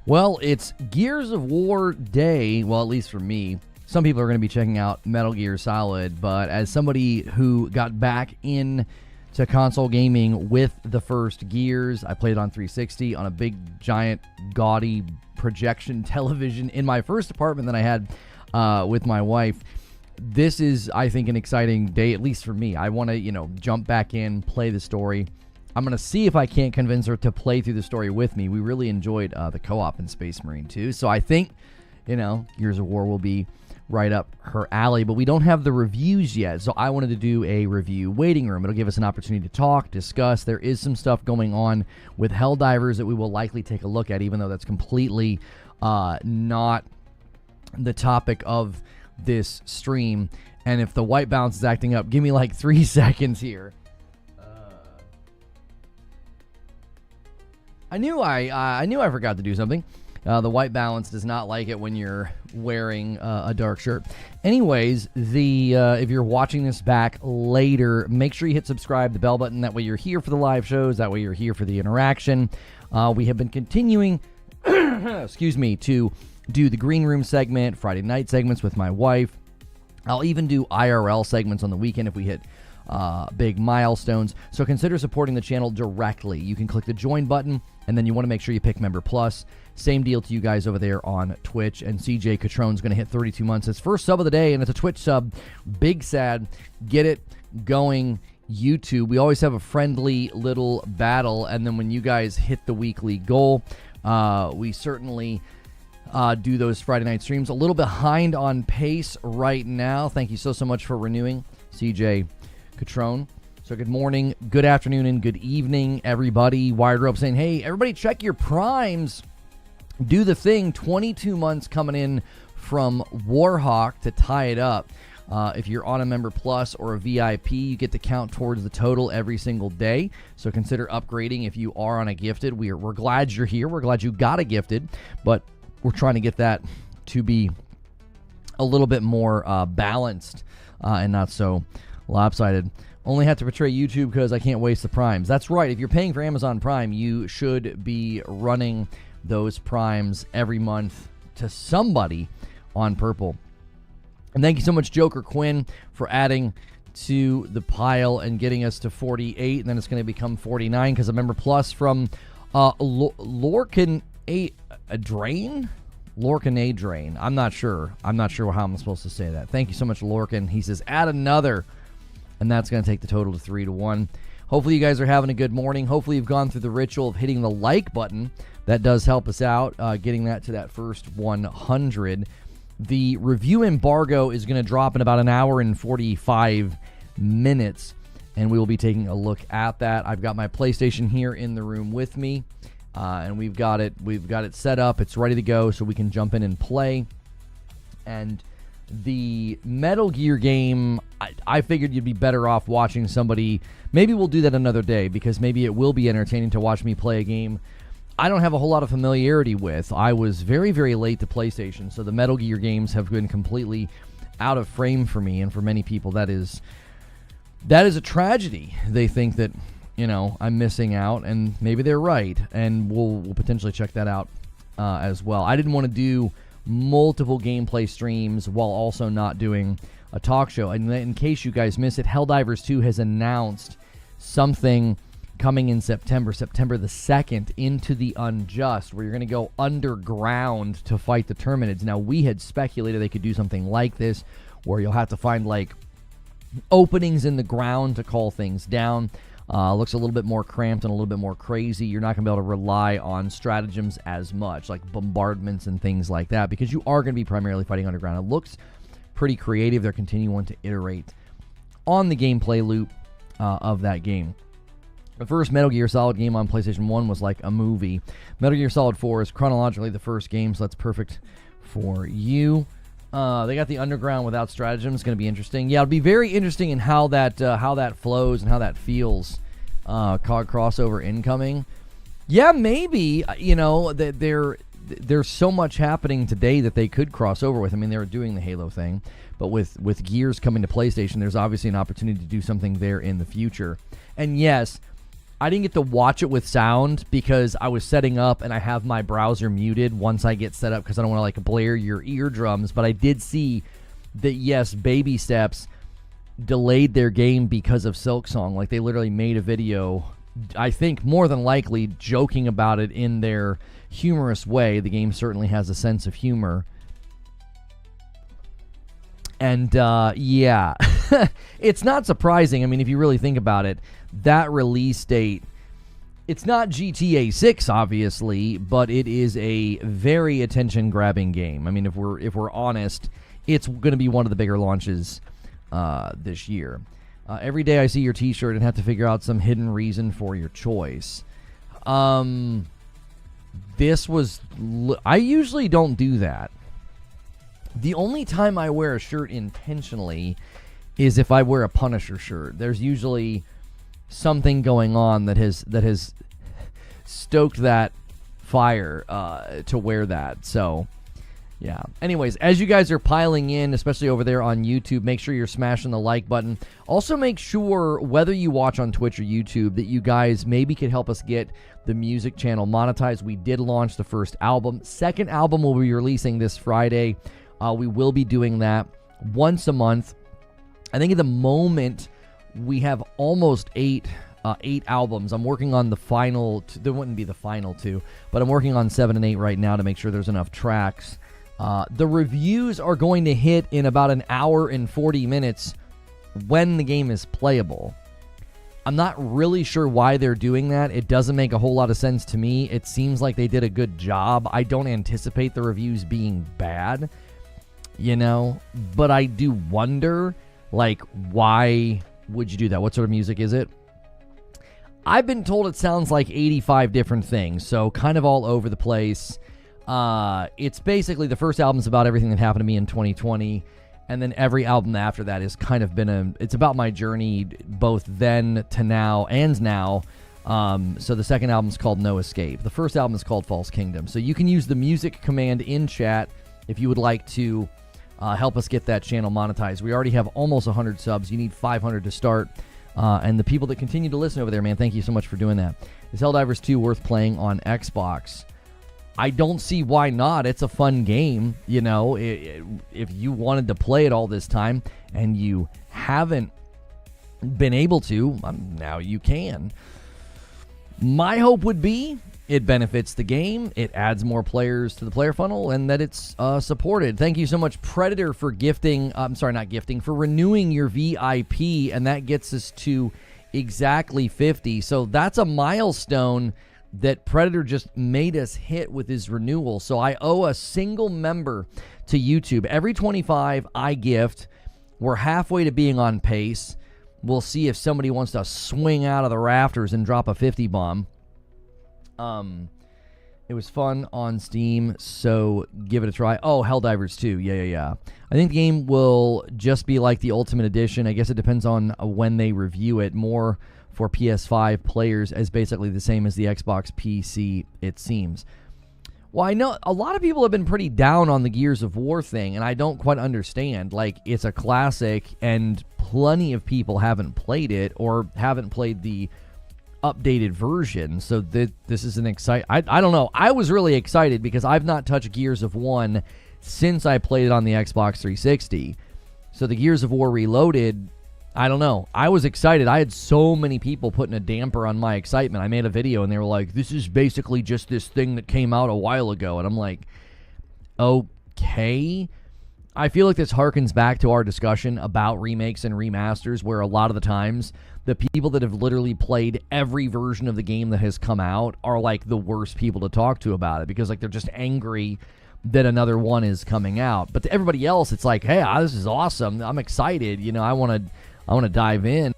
Well, it's Gears of War Day, well, at least for me. Some people are going to be checking out Metal Gear Solid, but as somebody who got back in to console gaming with the first Gears, I played on 360 on a big, giant, gaudy projection television in my first apartment that I had with my wife. This is, I think, an exciting day, at least for me. I want to, jump back in, play the story. I'm going to see if I can't convince her to play through the story with me. We really enjoyed the co-op in Space Marine 2. So I think, Gears of War will be right up her alley. But we don't have the reviews yet. So I wanted to do a review waiting room. It'll give us an opportunity to talk, discuss. There is some stuff going on with Helldivers that we will likely take a look at, even though that's completely not the topic of this stream. And if the white balance is acting up, give me like 3 seconds here. I knew I forgot to do something. The white balance does not like it when you're wearing a dark shirt. Anyways, if you're watching this back later, make sure you hit subscribe, the bell button. That way you're here for the live shows. That way you're here for the interaction. We have been continuing, to do the green room segment, Friday night segments with my wife. I'll even do IRL segments on the weekend if we hit big milestones. So consider supporting the channel directly. You can click the join button, and then you want to make sure you pick Member Plus. Same deal to you guys over there on Twitch. And CJ Catrone's going to hit 32 months. His first sub of the day, and it's a Twitch sub. Big sad. Get it going, YouTube. We always have a friendly little battle, and then when you guys hit the weekly goal, we certainly do those Friday night streams. A little behind on pace right now. Thank you so much for renewing, CJ Catrone. So good morning, good afternoon, and good evening, everybody. Wired Rope saying, hey, everybody check your primes. Do the thing. 22 months coming in from Warhawk to tie it up. If you're on a Member Plus or a VIP, you get to count towards the total every single day. So consider upgrading if you are on a gifted. We're glad you're here. We're glad you got a gifted, but we're trying to get that to be a little bit more balanced and not so lopsided. Only have to portray YouTube because I can't waste the primes. That's right. If you're paying for Amazon Prime, you should be running those primes every month to somebody on Purple. And thank you so much, Joker Quinn, for adding to the pile and getting us to 48. And then it's going to become 49 because a Member Plus from Lorcan Adrain? Lorcan Adrain. I'm not sure how I'm supposed to say that. Thank you so much, Lorcan. He says, add another. And that's going to take the total to 3-1. Hopefully you guys are having a good morning. Hopefully you've gone through the ritual of hitting the like button. That does help us out, getting that to that first 100. The review embargo is going to drop in about an hour and 45 minutes, and we will be taking a look at that. I've got my PlayStation here in the room with me, and we've got it set up. It's ready to go, so we can jump in and play. And the Metal Gear game, I figured you'd be better off watching somebody. Maybe we'll do that another day, because maybe it will be entertaining to watch me play a game I don't have a whole lot of familiarity with. I was very, very late to PlayStation, so the Metal Gear games have been completely out of frame for me, and for many people that is a tragedy. They think that, I'm missing out, and maybe they're right, and we'll potentially check that out as well. I didn't want to do multiple gameplay streams while also not doing a talk show. And in case you guys miss it, Helldivers 2 has announced something coming in September the 2nd, Into the Unjust, where you're going to go underground to fight the Terminids. Now, we had speculated they could do something like this, where you'll have to find, openings in the ground to call things down. Looks a little bit more cramped and a little bit more crazy. You're not going to be able to rely on stratagems as much, like bombardments and things like that, because you are going to be primarily fighting underground. It looks pretty creative. They're continuing to iterate on the gameplay loop of that game. The first Metal Gear Solid game on PlayStation 1 was like a movie. Metal Gear Solid 4 is chronologically the first game, so that's perfect for you. They got the underground without stratagem. It's going to be interesting. Yeah, it'll be very interesting in how that flows and how that feels. COG crossover incoming. Yeah, maybe. There's so much happening today that they could cross over with. I mean, they were doing the Halo thing, but with Gears coming to PlayStation, there's obviously an opportunity to do something there in the future. And yes, I didn't get to watch it with sound because I was setting up and I have my browser muted once I get set up because I don't want to like blare your eardrums. But I did see that, yes, Baby Steps delayed their game because of Silksong. Like, they literally made a video, I think more than likely joking about it in their humorous way. The game certainly has a sense of humor. And, yeah, it's not surprising. I mean, if you really think about it, that release date, it's not GTA 6, obviously, but it is a very attention-grabbing game. I mean, if we're honest, it's going to be one of the bigger launches this year. Every day I see your t-shirt and have to figure out some hidden reason for your choice. This was... I usually don't do that. The only time I wear a shirt intentionally is if I wear a Punisher shirt. There's usually something going on that has stoked that fire to wear that. So, yeah. Anyways, as you guys are piling in, especially over there on YouTube, make sure you're smashing the like button. Also, make sure, whether you watch on Twitch or YouTube, that you guys maybe could help us get the music channel monetized. We did launch the first album. Second album will be releasing this Friday. We will be doing that once a month. I think at the moment we have almost eight albums. I'm working on the final. There wouldn't be the final two, but I'm working on 7 and 8 right now to make sure there's enough tracks. The reviews are going to hit in about an hour and 40 minutes when the game is playable. I'm not really sure why they're doing that. It doesn't make a whole lot of sense to me. It seems like they did a good job. I don't anticipate the reviews being bad, but I do wonder, like, why would you do that? What sort of music is it? I've been told it sounds like 85 different things, so kind of all over the place. It's basically, the first album's about everything that happened to me in 2020, and then every album after that has kind of been it's about my journey both then to now and now. So the second album's called No Escape. The first album is called False Kingdom. So you can use the music command in chat if you would like to help us get that channel monetized. We already have almost 100 subs. You need 500 to start. And the people that continue to listen over there, man, thank you so much for doing that. Is Helldivers 2 worth playing on Xbox? I don't see why not. It's a fun game. If you wanted to play it all this time and you haven't been able to, now you can. My hope would be it benefits the game, it adds more players to the player funnel, and that it's supported. Thank you so much, Predator, for for renewing your VIP, and that gets us to exactly 50. So that's a milestone that Predator just made us hit with his renewal. So I owe a single member to YouTube. Every 25 I gift. We're halfway to being on pace. We'll see if somebody wants to swing out of the rafters and drop a 50 bomb. It was fun on Steam, so give it a try. Oh, Helldivers 2. Yeah. I think the game will just be like the Ultimate Edition. I guess it depends on when they review it. More for PS5 players as basically the same as the Xbox PC, it seems. Well, I know a lot of people have been pretty down on the Gears of War thing, and I don't quite understand. Like, it's a classic, and plenty of people haven't played it or haven't played the updated version. So this is an exciting... I don't know. I was really excited because I've not touched Gears of 1 since I played it on the Xbox 360. So the Gears of War Reloaded... I don't know. I was excited. I had so many people putting a damper on my excitement. I made a video and they were like, this is basically just this thing that came out a while ago. And I'm like, okay. I feel like this harkens back to our discussion about remakes and remasters, where a lot of the times the people that have literally played every version of the game that has come out are like the worst people to talk to about it, because like they're just angry that another one is coming out. But to everybody else, it's like, hey, this is awesome. I'm excited. I want to dive in.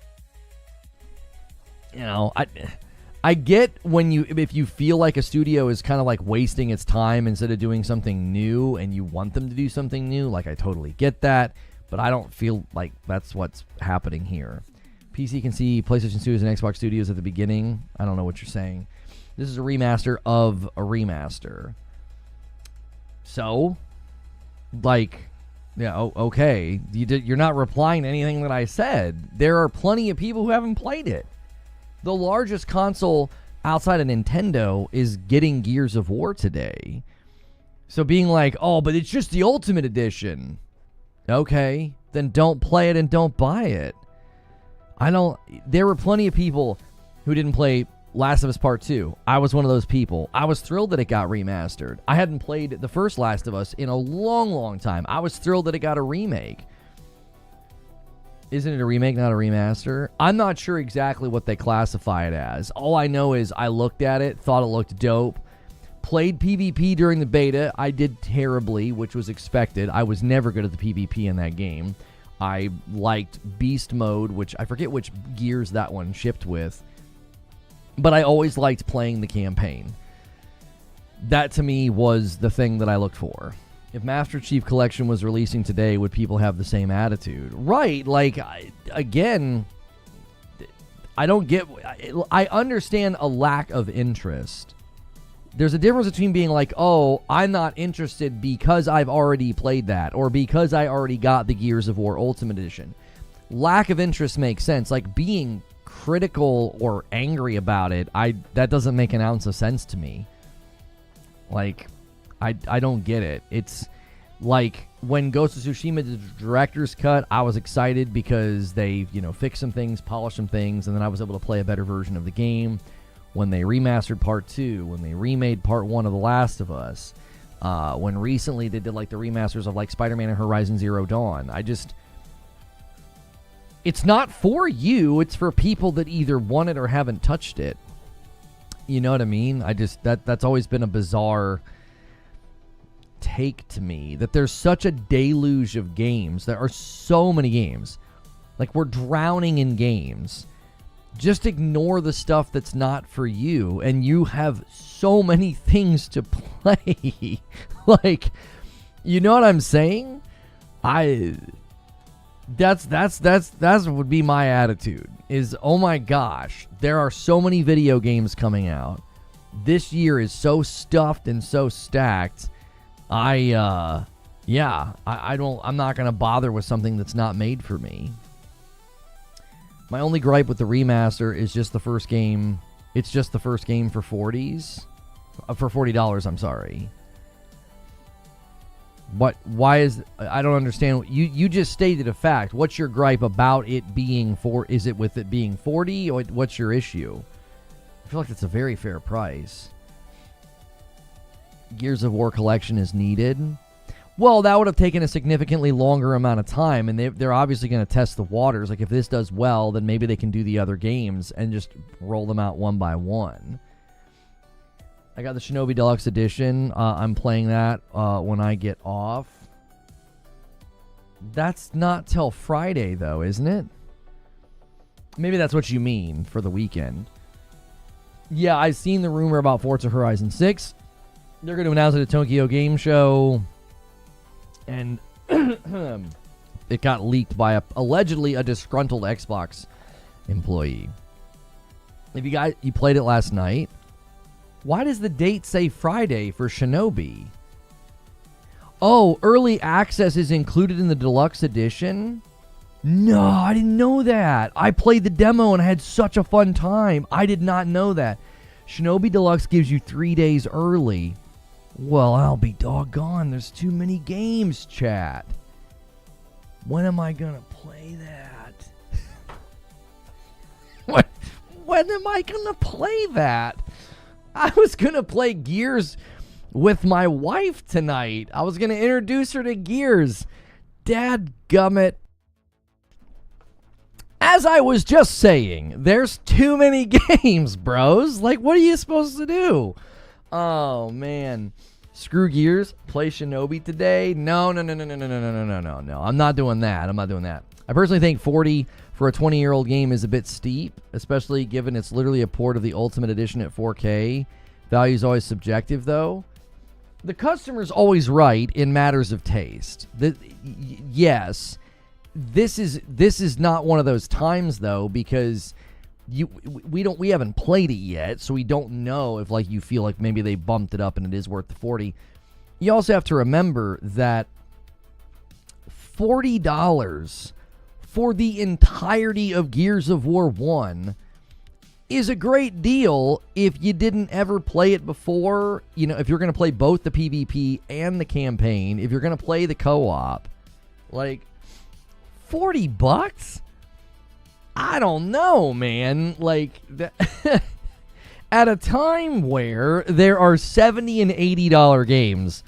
I get if you feel like a studio is kind of like wasting its time instead of doing something new, and you want them to do something new. Like, I totally get that, but I don't feel like that's what's happening here. PC can see PlayStation Studios and Xbox Studios at the beginning. I don't know what you're saying. This is a remaster of a remaster. So, like... Yeah, okay. You're not replying to anything that I said. There are plenty of people who haven't played it. The largest console outside of Nintendo is getting Gears of War today. So being like, oh, but it's just the Ultimate Edition. Okay, then don't play it and don't buy it. There were plenty of people who didn't play Last of Us Part 2. I was one of those people. I was thrilled that it got remastered. I hadn't played the first Last of Us in a long, long time. I was thrilled that it got a remake. Isn't it a remake, not a remaster? I'm not sure exactly what they classify it as. All I know is I looked at it, thought it looked dope, played PvP during the beta. I did terribly, which was expected. I was never good at the PvP in that game. I liked Beast Mode, which I forget which Gears that one shipped with. But I always liked playing the campaign. That, to me, was the thing that I looked for. If Master Chief Collection was releasing today, would people have the same attitude? Right, like, again, I don't get... I understand a lack of interest. There's a difference between being like, oh, I'm not interested because I've already played that, or because I already got the Gears of War Ultimate Edition. Lack of interest makes sense. Like, being critical or angry about it, that doesn't make an ounce of sense to me. Like, I don't get it. It's like when Ghost of Tsushima did the director's cut, I was excited because they, fixed some things, polished some things, and then I was able to play a better version of the game. When they remastered Part 2, when they remade Part 1 of The Last of Us, when recently they did like the remasters of like Spider-Man and Horizon Zero Dawn. It's not for you, it's for people that either want it or haven't touched it. You know what I mean? That's always been a bizarre take to me, that there's such a deluge of games. There are so many games. Like, we're drowning in games. Just ignore the stuff that's not for you, and you have so many things to play. Like, you know what I'm saying? That's would be my attitude. Is, oh my gosh, there are so many video games coming out. This year is so stuffed and so stacked. I'm not gonna bother with something that's not made for me. My only gripe with the remaster is just the first game. It's just the first game for $40. For $40, I'm sorry. Why is... I don't understand. You just stated a fact. What's your gripe about it being is it with it being $40? Or what's your issue? I feel like it's a very fair price. Gears of War Collection is needed. Well, that would have taken a significantly longer amount of time, and they're obviously going to test the waters. Like, if this does well, then maybe they can do the other games and just roll them out one by one. I got the Shinobi Deluxe Edition. I'm playing that when I get off. That's not till Friday, though, isn't it? Maybe that's what you mean for the weekend. Yeah, I've seen the rumor about Forza Horizon 6. They're going to announce it at Tokyo Game Show. And it got leaked by allegedly a disgruntled Xbox employee. If you played it last night, why does the date say Friday for Shinobi? Oh, early access is included in the deluxe edition? No, I didn't know that. I played the demo and I had such a fun time. I did not know that. Shinobi Deluxe gives you 3 days early. Well, I'll be doggone. There's too many games, chat. When am I going to play that? When am I going to play that? I was going to play Gears with my wife tonight. I was going to introduce her to Gears. Dadgummit. As I was just saying, there's too many games, bros. Like, what are you supposed to do? Oh, man. Screw Gears. Play Shinobi today. No. I'm not doing that. I personally think 40 for a 20-year-old game is a bit steep, especially given it's literally a port of the Ultimate Edition at 4K. Value is always subjective, though. The customer's always right in matters of taste. Yes, this is not one of those times, though, because we haven't played it yet, so we don't know if, like, you feel like maybe they bumped it up and it is worth the 40. You also have to remember that $40 for the entirety of Gears of War 1 is a great deal if you didn't ever play it before. You know, if you're going to play both the PvP and the campaign, if you're going to play the co-op, like $40? I don't know, man. Like, at a time where there are $70 and $80 games,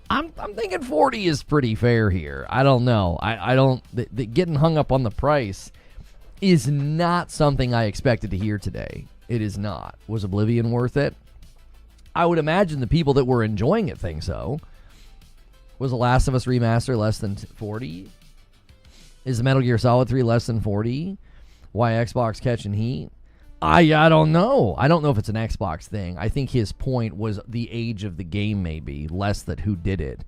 I'm thinking 40 is pretty fair here. I don't know. I don't. Getting hung up on the price is not something I expected to hear today. It is not. Was Oblivion worth it? I would imagine the people that were enjoying it think so. Was The Last of Us Remaster less than 40? Is Metal Gear Solid 3 less than 40? Why Xbox catching heat? I don't know. I don't know if it's an Xbox thing. I think his point was the age of the game, maybe, less that who did it.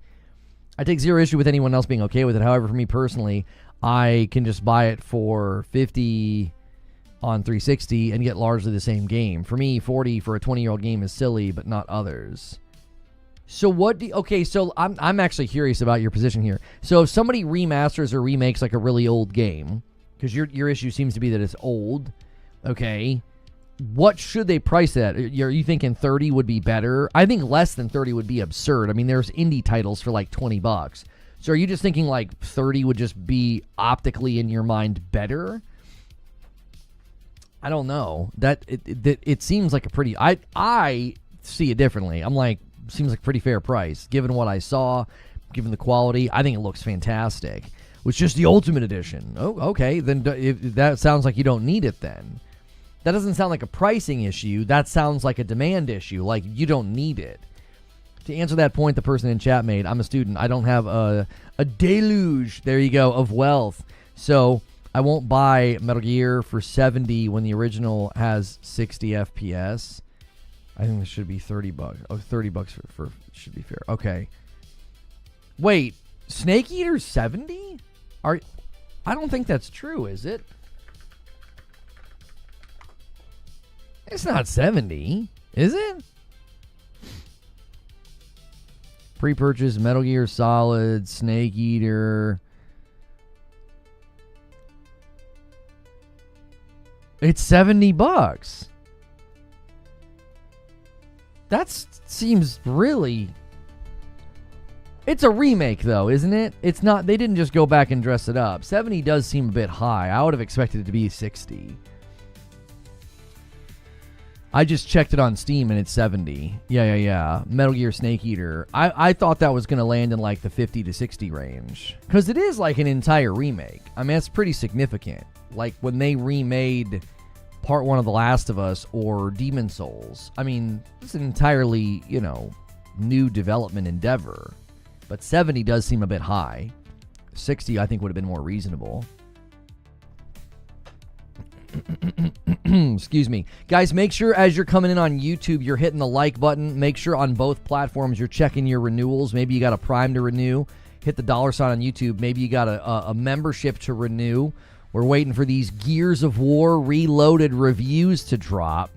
I take zero issue with anyone else being okay with it. However, for me personally, I can just buy it for $50 on 360 and get largely the same game. For me, $40 for a 20-year-old game is silly, but not others. So what do okay, so I'm actually curious about your position here. So if somebody remasters or remakes like a really old game, because your issue seems to be that it's old, okay, what should they price it at? Are you thinking 30 would be better? I think less than 30 would be absurd. I mean, there's indie titles for like $20. So are you just thinking like 30 would just be optically in your mind better? I don't know. That it seems like a pretty I see it differently. I'm like, seems like a pretty fair price given what I saw, given the quality. I think it looks fantastic. It's just the Ultimate Edition. Oh, okay. Then if that sounds like you don't need it then. That doesn't sound like a pricing issue. That sounds like a demand issue. Like you don't need it. To answer that point the person in chat made, I'm a student. I don't have a deluge, there you go, of wealth. So I won't buy Metal Gear for $70 when the original has 60 FPS. I think this should be $30. Oh, $30 for should be fair. Okay. Wait, Snake Eater's 70? I don't think that's true, is it? It's not 70, is it? Pre-purchase Metal Gear Solid, Snake Eater. It's $70. That seems really... It's a remake, though, isn't it? It's not... They didn't just go back and dress it up. 70 does seem a bit high. I would have expected it to be 60. I just checked it on Steam, and it's 70. Yeah. Metal Gear Snake Eater. I thought that was going to land in, like, the 50 to 60 range. Because it is, like, an entire remake. I mean, that's pretty significant. Like, when they remade Part 1 of The Last of Us or Demon Souls, I mean, it's an entirely, new development endeavor. But 70 does seem a bit high. 60, I think, would have been more reasonable. Excuse me. Guys, make sure as you're coming in on YouTube, you're hitting the like button. Make sure on both platforms you're checking your renewals. Maybe you got a Prime to renew. Hit the $ sign on YouTube. Maybe you got a membership to renew. We're waiting for these Gears of War Reloaded reviews to drop.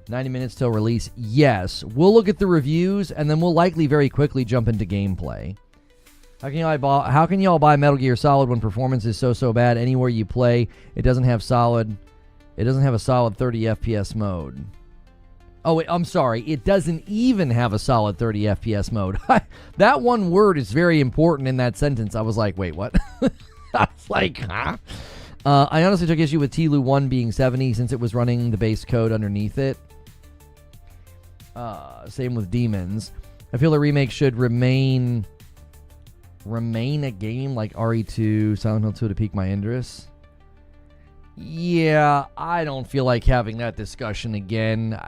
90 minutes till release. Yes. We'll look at the reviews, and then we'll likely very quickly jump into gameplay. How can y'all buy Metal Gear Solid when performance is so bad? Anywhere you play, it doesn't have a solid 30 FPS mode. Oh, wait, I'm sorry. It doesn't even have a solid 30 FPS mode. That one word is very important in that sentence. I was like, wait, what? I was like, huh? I honestly took issue with TLU 1 being 70 since it was running the base code underneath it. Same with Demons. I feel the remake should remain a game like RE2, Silent Hill 2 to pique my interest. Yeah, I don't feel like having that discussion again.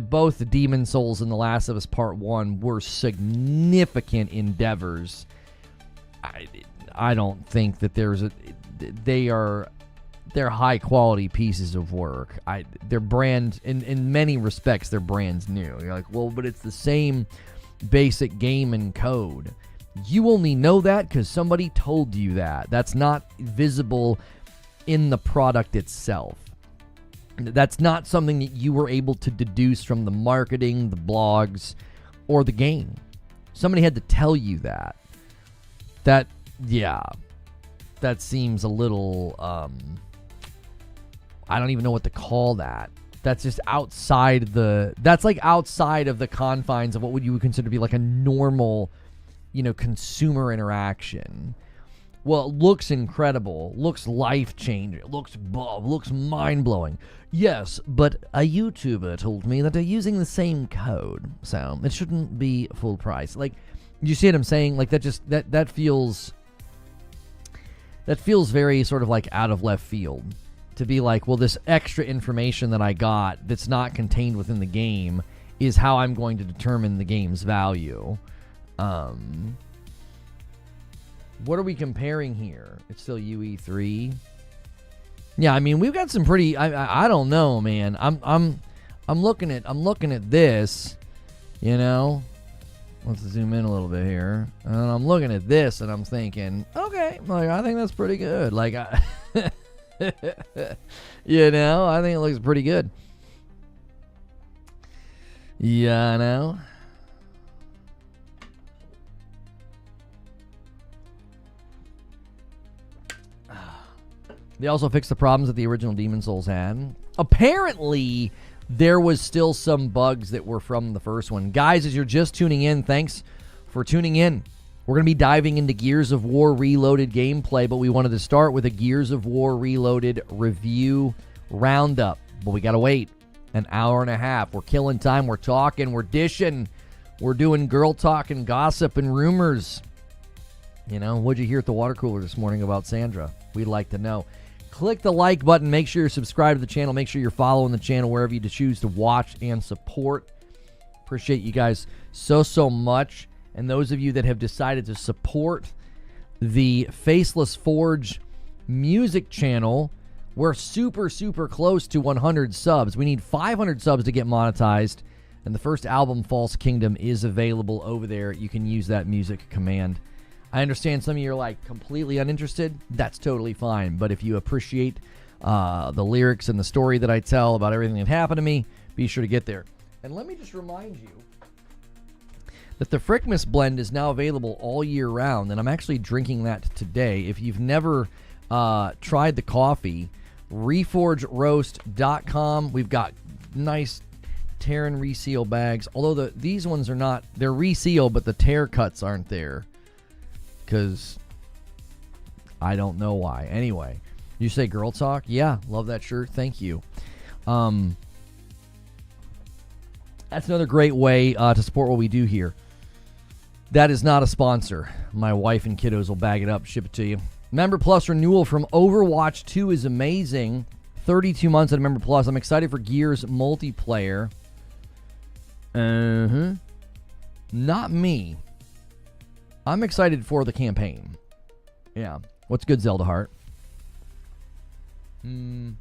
Both the Demon Souls and The Last of Us Part 1 were significant endeavors. I don't think that they're high quality pieces of work. They're brand in many respects they're brands new. You're like, well, but it's the same basic game and code. You only know that because somebody told you that. That's not visible in the product itself. That's not something that you were able to deduce from the marketing, the blogs, or the game. Somebody had to tell you that. That seems a little, I don't even know what to call that. That's just outside that's like outside of the confines of what you would consider to be like a normal, consumer interaction. Well, it looks incredible, looks life-changing, looks mind-blowing. Yes, but a YouTuber told me that they're using the same code, so it shouldn't be full price. Like, you see what I'm saying? Like, that feels very sort of like out of left field. To be like, well, this extra information that I got that's not contained within the game is how I'm going to determine the game's value. What are we comparing here? It's still UE3. Yeah, I mean, we've got some pretty. I don't know, man. I'm looking at this. Let's zoom in a little bit here. And I'm looking at this, and I'm thinking, okay, like I think that's pretty good. Like, I think it looks pretty good. Yeah, I know. They also fixed the problems that the original Demon Souls had. Apparently, there was still some bugs that were from the first one. Guys, as you're just tuning in, thanks for tuning in. We're going to be diving into Gears of War Reloaded gameplay, but we wanted to start with a Gears of War Reloaded review roundup. But we got to wait an hour and a half. We're killing time. We're talking. We're dishing. We're doing girl talk and gossip and rumors. What'd you hear at the water cooler this morning about Sandra? We'd like to know. Click the like button. Make sure you're subscribed to the channel. Make sure you're following the channel wherever you choose to watch and support. Appreciate you guys so much. And those of you that have decided to support the Faceless Forge music channel, we're super close to 100 subs. We need 500 subs to get monetized. And the first album, False Kingdom, is available over there. You can use that music command. I understand some of you are like completely uninterested. That's totally fine. But if you appreciate the lyrics and the story that I tell about everything that happened to me, be sure to get there. And let me just remind you that the Frickmas blend is now available all year round, and I'm actually drinking that today. If you've never tried the coffee, reforgeroast.com. We've got nice Terran reseal bags, although these ones are not, they're resealed, but the tear cuts aren't there, because I don't know why. Anyway, you say girl talk? Yeah, love that shirt. Thank you. That's another great way to support what we do here. That is not a sponsor. My wife and kiddos will bag it up, ship it to you. Member Plus renewal from Overwatch 2 is amazing. 32 months at Member Plus. I'm excited for Gears multiplayer. Not me. I'm excited for the campaign. Yeah. What's good, Zelda Heart? I'm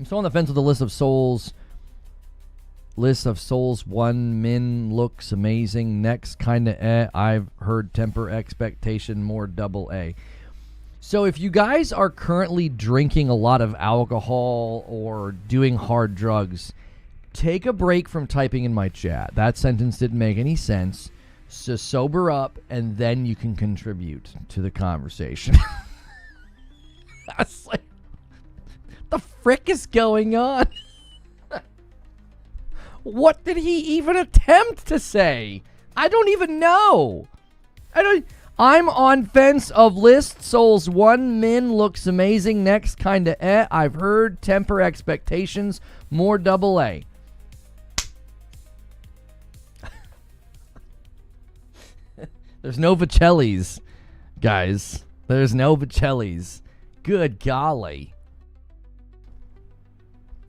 still on the fence with the List of Souls. List of Souls 1 min looks amazing. Next, kinda I've heard temper expectation more AA. So if you guys are currently drinking a lot of alcohol or doing hard drugs, take a break from typing in my chat. That sentence didn't make any sense. So sober up, and then you can contribute to the conversation. I was like, the frick is going on? What did he even attempt to say? I don't even know. I'm on fence of List. Souls 1 min looks amazing. Next, kinda I've heard temper expectations more AA. There's no Vicellis, guys. There's no Vicellis. Good golly.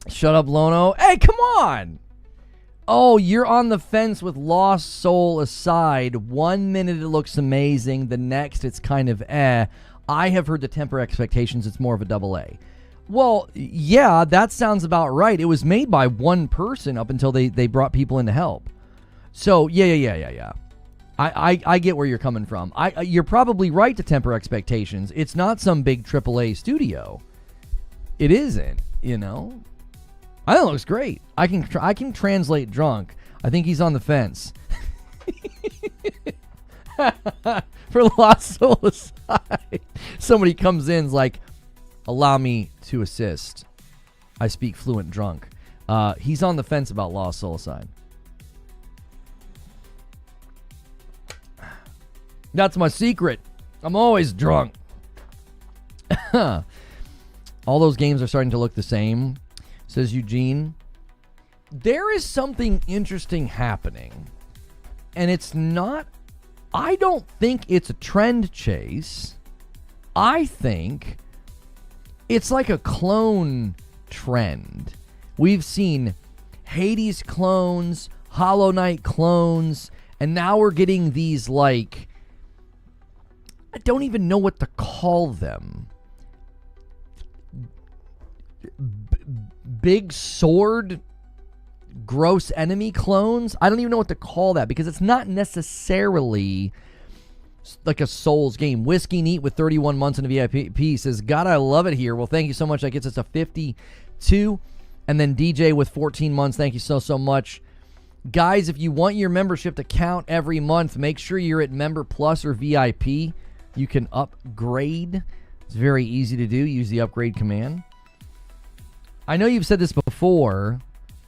Shut up, Lono. Hey, come on. Oh, you're on the fence with Lost Soul aside. 1 minute it looks amazing. The next it's kind of I have heard the temper expectations. It's more of a AA. Well, yeah, that sounds about right. It was made by one person up until they brought people in to help. So, yeah. I get where you're coming from. You're probably right to temper expectations. It's not some big AAA studio. It isn't, you know. I think it looks great. I can translate drunk. I think he's on the fence. For Lost Soul aside, somebody comes in's like, allow me to assist. I speak fluent drunk. He's on the fence about Lost Soul-Aside. That's my secret. I'm always drunk. All those games are starting to look the same, says Eugene. There is something interesting happening. And it's not... I don't think it's a trend chase. I think it's like a clone trend. We've seen Hades clones, Hollow Knight clones, and now we're getting these, like... I don't even know what to call them. Big sword, gross enemy clones? I don't even know what to call that because it's not necessarily like a Souls game. Whiskey Neat with 31 months in a VIP says, God, I love it here. Well, thank you so much. That gets us to 52. And then DJ with 14 months. Thank you so much. Guys, if you want your membership to count every month, make sure you're at Member Plus or VIP. You can upgrade. It's very easy to do. Use the upgrade command. I know you've said this before,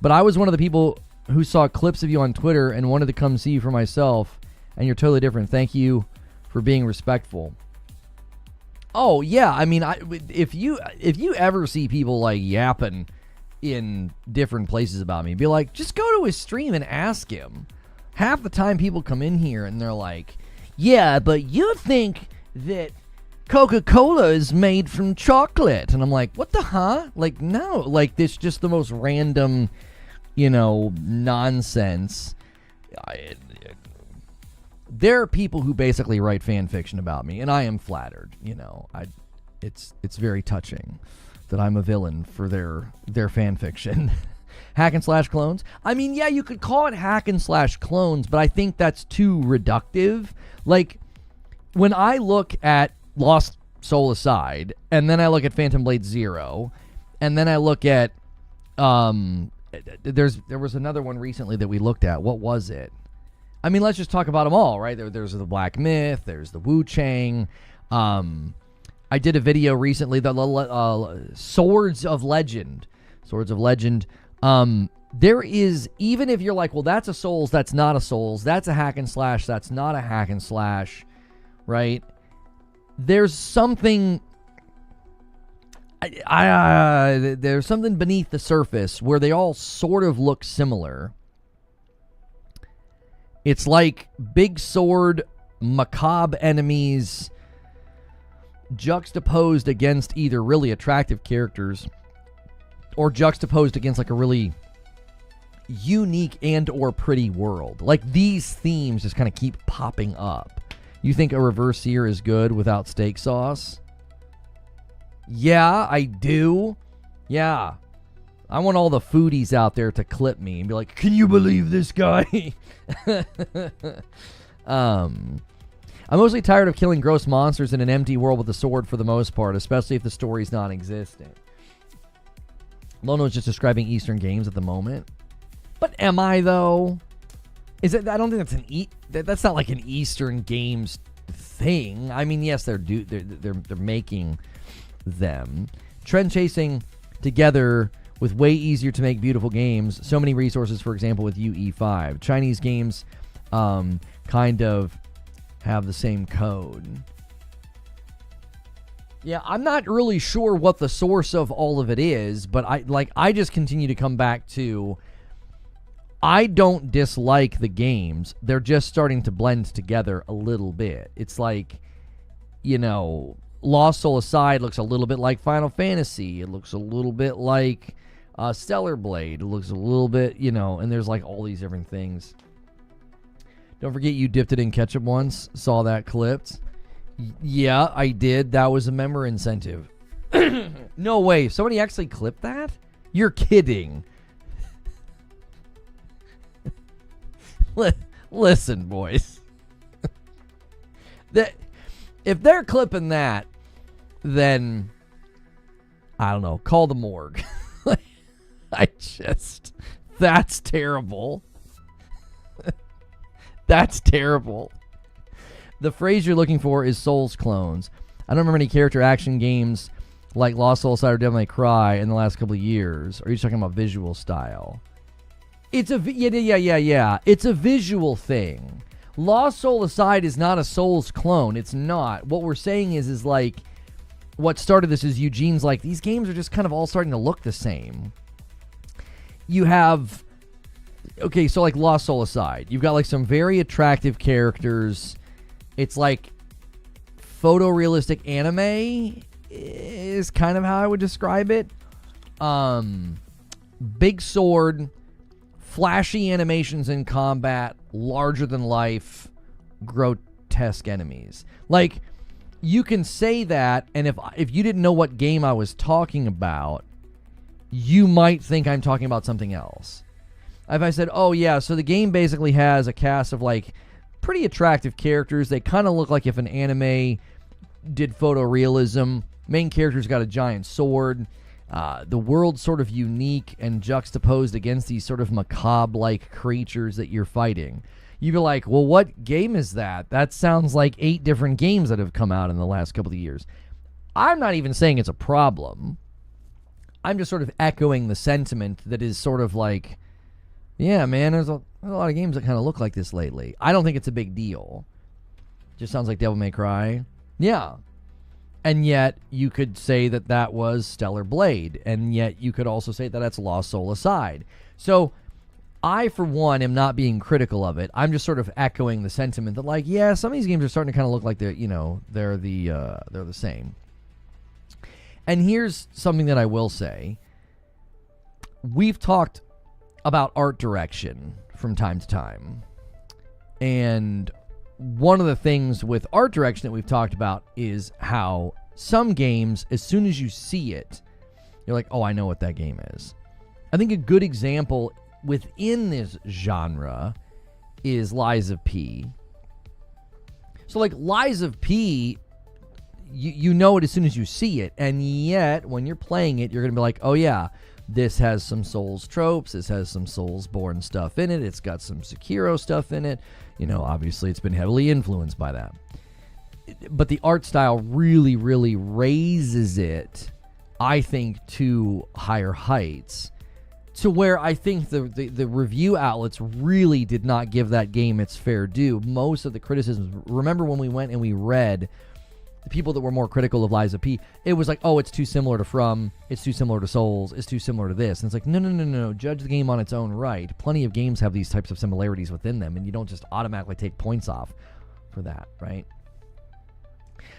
but I was one of the people who saw clips of you on Twitter and wanted to come see you for myself, and you're totally different. Thank you for being respectful. Oh, yeah. I mean, if you ever see people like yapping in different places about me, be like, just go to his stream and ask him. Half the time people come in here and they're like, yeah, but you think that Coca-Cola is made from chocolate. And I'm like, what the huh? Like, no. Like, it's just the most random, nonsense. There are people who basically write fan fiction about me, and I am flattered. It's very touching that I'm a villain for their fan fiction. Hack and slash clones. I mean, yeah, you could call it hack and slash clones, but I think that's too reductive. Like, when I look at Lost Soul-Aside, and then I look at Phantom Blade Zero, and then I look at there was another one recently that we looked at. What was it? I mean, let's just talk about them all, right? There's the Black Myth, there's the Wu Chang. I did a video recently, the Swords of Legend. Swords of Legend. There is, even if you're like, well, that's a Souls, that's not a Souls, that's a hack and slash, that's not a hack and slash, right? There's something, there's something beneath the surface where they all sort of look similar. It's like big sword, macabre enemies juxtaposed against either really attractive characters or juxtaposed against like a really unique and or pretty world. Like, these themes just kind of keep popping up. You think a reverse seer is good without steak sauce? Yeah, I do. Yeah. I want all the foodies out there to clip me and be like, can you believe this guy? I'm mostly tired of killing gross monsters in an empty world with a sword for the most part, especially if the story's non-existent. Lono is just describing Eastern games at the moment. But am I, though? Is it? I don't think that's that's not like an Eastern games thing. I mean, yes, they're making them. Trend chasing together with way easier to make beautiful games. So many resources, for example, with UE5. Chinese games kind of have the same code. Yeah, I'm not really sure what the source of all of it is, but I just continue to come back to, I don't dislike the games. They're just starting to blend together a little bit. It's like, Lost Soul-Aside looks a little bit like Final Fantasy. It looks a little bit like Stellar Blade. It looks a little bit, and there's like all these different things. Don't forget you dipped it in ketchup once. Saw that clipped. Yeah, I did. That was a member incentive. No way. Somebody actually clipped that? You're kidding. Listen, boys. If they're clipping that, then I don't know. Call the morgue. That's terrible. That's terrible. The phrase you're looking for is Souls clones. I don't remember any character action games like Lost Soul Aside or Devil May Cry in the last couple of years? Or are you talking about visual style? It's a yeah. It's a visual thing. Lost Soul Aside is not a Souls clone. It's not. What we're saying is like, what started this is Eugene's like, these games are just kind of all starting to look the same. You have, okay, so like Lost Soul Aside, you've got like some very attractive characters. It's like photorealistic anime is kind of how I would describe it. Big sword, flashy animations in combat, larger than life, grotesque enemies. Like, you can say that, and if you didn't know what game I was talking about, you might think I'm talking about something else. If I said, oh yeah, so the game basically has a cast of like pretty attractive characters. They kind of look like if an anime did photorealism. Main character's got a giant sword. The world's sort of unique and juxtaposed against these sort of macabre-like creatures that you're fighting. You'd be like, well, what game is that? That sounds like 8 different games that have come out in the last couple of years. I'm not even saying it's a problem. I'm just sort of echoing the sentiment that is sort of like, yeah, man, there's a lot of games that kind of look like this lately. I don't think it's a big deal. Just sounds like Devil May Cry. Yeah. And yet, you could say that that was Stellar Blade. And yet, you could also say that that's Lost Soul Aside. So, I, for one, am not being critical of it. I'm just sort of echoing the sentiment that, like, yeah, some of these games are starting to kind of look like they're, you know, they're the same. And here's something that I will say. We've talked about art direction from time to time. And one of the things with art direction that we've talked about is how some games, as soon as you see it, you're like, oh, I know what that game is. I think a good example within this genre is Lies of P. So, like, Lies of P, you know it as soon as you see it, and yet, when you're playing it, you're going to be like, oh, yeah, this has some Souls tropes, this has some Soulsborne stuff in it, it's got some Sekiro stuff in it. You know, obviously, it's been heavily influenced by that. But the art style really, really raises it, I think, to higher heights, to where I think the review outlets really did not give that game its fair due. Most of the criticisms, remember when we went and we read the people that were more critical of Lies of P, it was like, oh, it's too similar to From, it's too similar to Souls, it's too similar to this. And it's like, no, judge the game on its own right. Plenty of games have these types of similarities within them, and you don't just automatically take points off for that, right?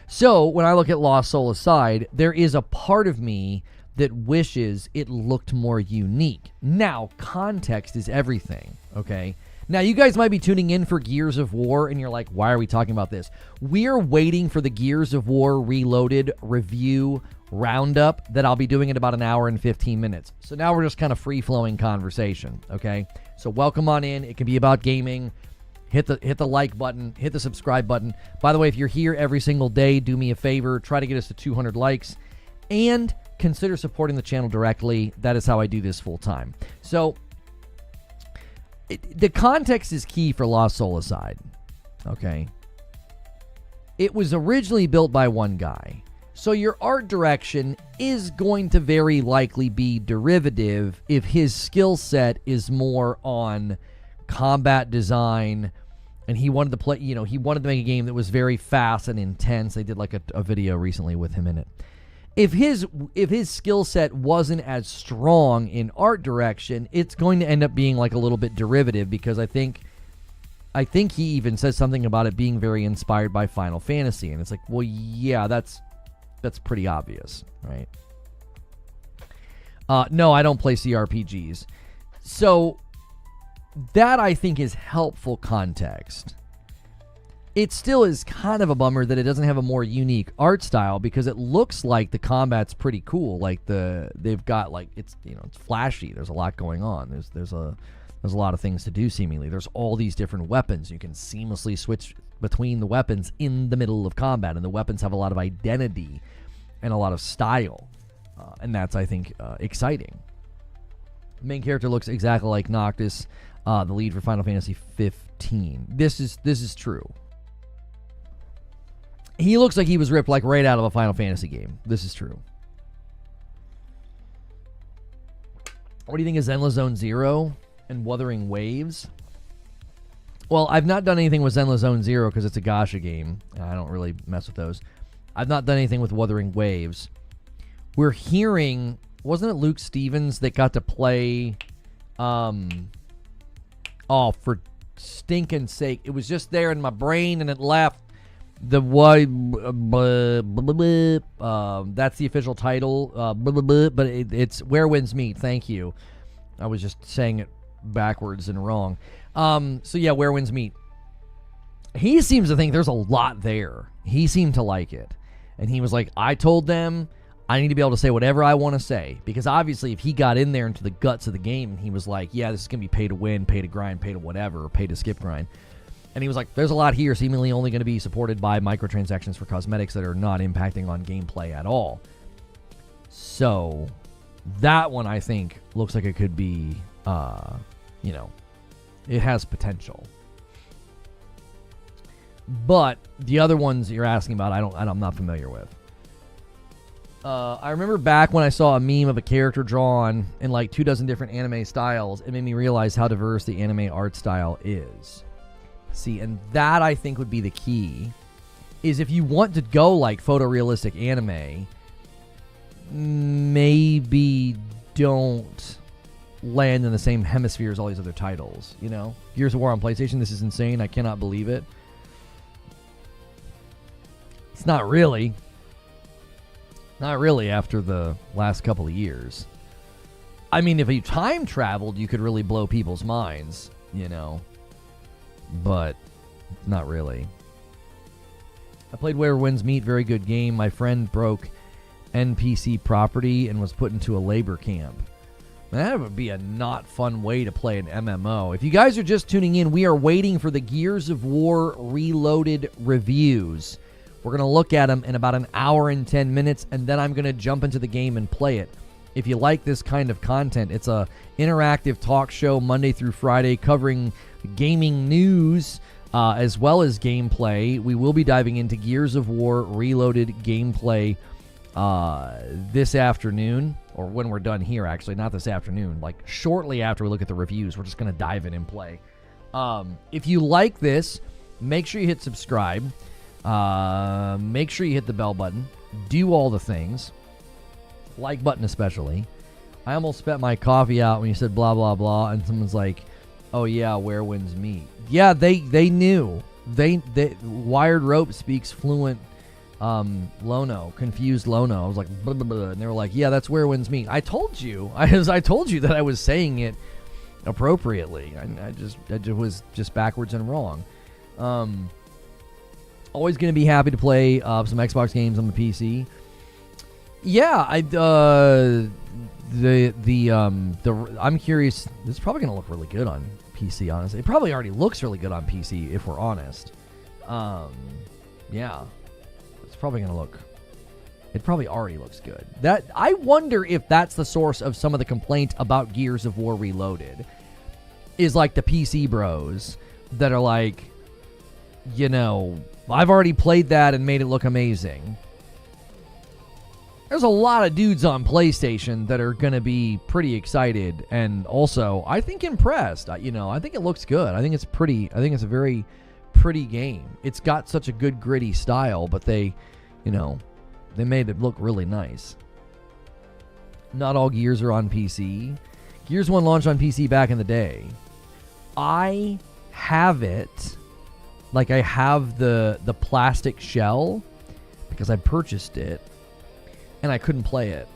So, when I look at Lost Soul Aside, there is a part of me that wishes it looked more unique. Now, context is everything, okay? Now, you guys might be tuning in for Gears of War, and you're like, why are we talking about this? We're waiting for the Gears of War Reloaded review roundup that I'll be doing in about an hour and 15 minutes. So now we're just kind of free-flowing conversation, okay? So welcome on in. It can be about gaming. Hit the like button. Hit the subscribe button. By the way, if you're here every single day, do me a favor. Try to get us to 200 likes. And consider supporting the channel directly. That is how I do this full time. So, the context is key for Lost Soul Aside. Okay? It was originally built by one guy. So your art direction is going to very likely be derivative if his skill set is more on combat design, and he wanted to play, you know, he wanted to make a game that was very fast and intense. They did like a video recently with him in it. If his skill set wasn't as strong in art direction, it's going to end up being like a little bit derivative, because I think he even says something about it being very inspired by Final Fantasy, and it's like, well, yeah, that's pretty obvious, right? No, I don't play CRPGs. So that, I think, is helpful context. It still is kind of a bummer that it doesn't have a more unique art style, because it looks like the combat's pretty cool. Like they've got like, it's, you know, it's flashy. There's a lot going on. There's a lot of things to do seemingly. There's all these different weapons. You can seamlessly switch between the weapons in the middle of combat, and the weapons have a lot of identity and a lot of style, and that's, I think, exciting. The main character looks exactly like Noctis, the lead for Final Fantasy 15. This is true. He looks like he was ripped like right out of a Final Fantasy game. This is true. What do you think of Zenless Zone Zero and Wuthering Waves? Well, I've not done anything with Zenless Zone Zero because it's a gacha game. I don't really mess with those. I've not done anything with Wuthering Waves. We're hearing, wasn't it Luke Stevens that got to play, for stinking sake, it was just there in my brain and it left. That's the official title, but it's Where Winds Meet. Thank you. I was just saying it backwards and wrong. So yeah, Where Winds Meet. He seems to think there's a lot there. He seemed to like it. And he was like, I told them I need to be able to say whatever I want to say. Because obviously if he got in there into the guts of the game and he was like, yeah, this is going to be pay to win, pay to grind, pay to whatever, pay to skip grind. And he was like, there's a lot here, seemingly only going to be supported by microtransactions for cosmetics that are not impacting on gameplay at all. So that one, I think, looks like it could be, it has potential. But the other ones you're asking about, I'm not familiar with. I remember back when I saw a meme of a character drawn in like 24 different anime styles, it made me realize how diverse the anime art style is. See, and that I think would be the key, is if you want to go like photorealistic anime, maybe don't land in the same hemisphere as all these other titles, you know? Gears of War on PlayStation, this is insane. I cannot believe it. It's not really. Not really after the last couple of years. I mean, if you time traveled, you could really blow people's minds, you know? But not really. I played Where Winds Meet, very good game. My friend broke NPC property and was put into a labor camp. That would be a not fun way to play an MMO. If you guys are just tuning in, we are waiting for the Gears of War Reloaded reviews. We're going to look at them in about an hour and 10 minutes, and then I'm going to jump into the game and play it. If you like this kind of content, it's a interactive talk show Monday through Friday covering gaming news as well as gameplay. We will be diving into Gears of War Reloaded gameplay this afternoon, or when we're done here, actually. Not this afternoon. Like, shortly after we look at the reviews, we're just going to dive in and play. If you like this, make sure you hit subscribe. Make sure you hit the bell button. Do all the things. Like button especially. I almost spat my coffee out when you said blah, blah, blah, and someone's like, oh, yeah, Where Winds Meet. Yeah, they knew. They Wired Rope speaks fluent Lono, confused Lono. I was like, blah, blah, blah, and they were like, yeah, that's Where Winds Meet. I told you. I told you that I was saying it appropriately. I just was just backwards and wrong. Always going to be happy to play some Xbox games on the PC. Yeah, I'm curious. This is probably going to look really good on PC, honestly. It probably already looks really good on PC, if we're honest. Yeah. It's probably going to look... It probably already looks good. I wonder if that's the source of some of the complaint about Gears of War Reloaded. Is like the PC bros that are like, you know, I've already played that and made it look amazing. There's a lot of dudes on PlayStation that are going to be pretty excited and also, I think, impressed. I think it looks good. I think it's pretty. I think it's a very pretty game. It's got such a good gritty style, but they made it look really nice. Not all Gears are on PC. Gears 1 launched on PC back in the day. I have it. Like, I have the plastic shell because I purchased it. And I couldn't play it.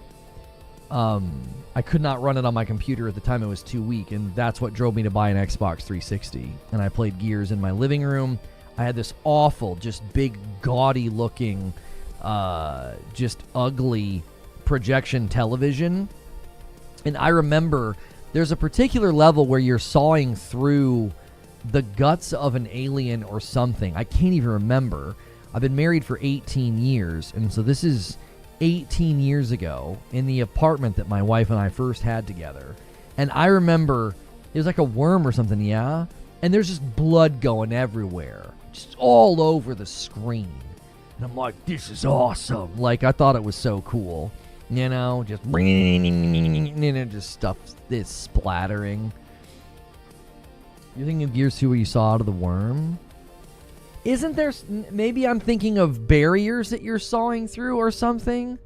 I could not run it on my computer at the time. It was too weak, and that's what drove me to buy an Xbox 360. And I played Gears in my living room. I had this awful, just big, gaudy-looking, just ugly projection television. And I remember there's a particular level where you're sawing through the guts of an alien or something. I can't even remember. I've been married for 18 years, and so this is 18 years ago in the apartment that my wife and I first had together. And I remember it was like a worm or something, yeah? And there's just blood going everywhere, just all over the screen. And I'm like, this is awesome. Like, I thought it was so cool. You know, just just stuff is splattering. You're thinking of Gears 2 where you saw out of the worm? Isn't there... Maybe I'm thinking of barriers that you're sawing through or something?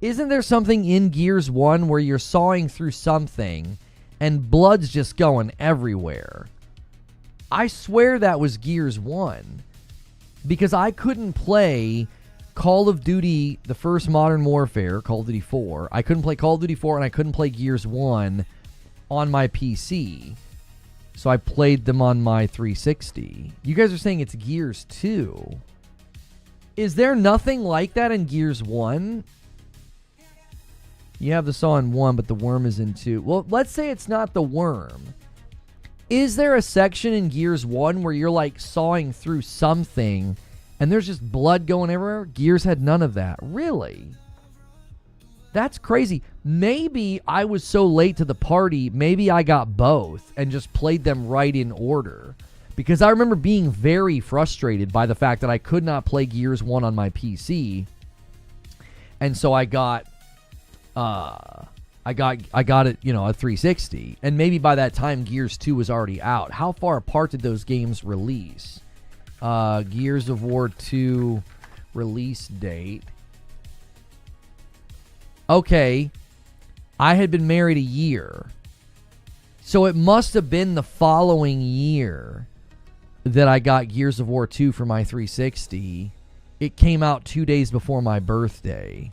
Isn't there something in Gears 1 where you're sawing through something and blood's just going everywhere? I swear that was Gears 1. Because I couldn't play Call of Duty, the first Modern Warfare, Call of Duty 4. I couldn't play Call of Duty 4 and I couldn't play Gears 1 on my PC. So I played them on my 360. You guys are saying it's Gears 2. Is there nothing like that in Gears 1? You have the saw in 1, but the worm is in 2. Well, let's say it's not the worm. Is there a section in Gears 1 where you're like sawing through something and there's just blood going everywhere? Gears had none of that. Really? That's crazy. Maybe I was so late to the party, maybe I got both and just played them right in order. Because I remember being very frustrated by the fact that I could not play Gears 1 on my PC. And so I got it, you know, a 360. And maybe by that time Gears 2 was already out. How far apart did those games release? Gears of War 2 release date. Okay, I had been married a year. So it must have been the following year that I got Gears of War 2 for my 360. It came out 2 days before my birthday.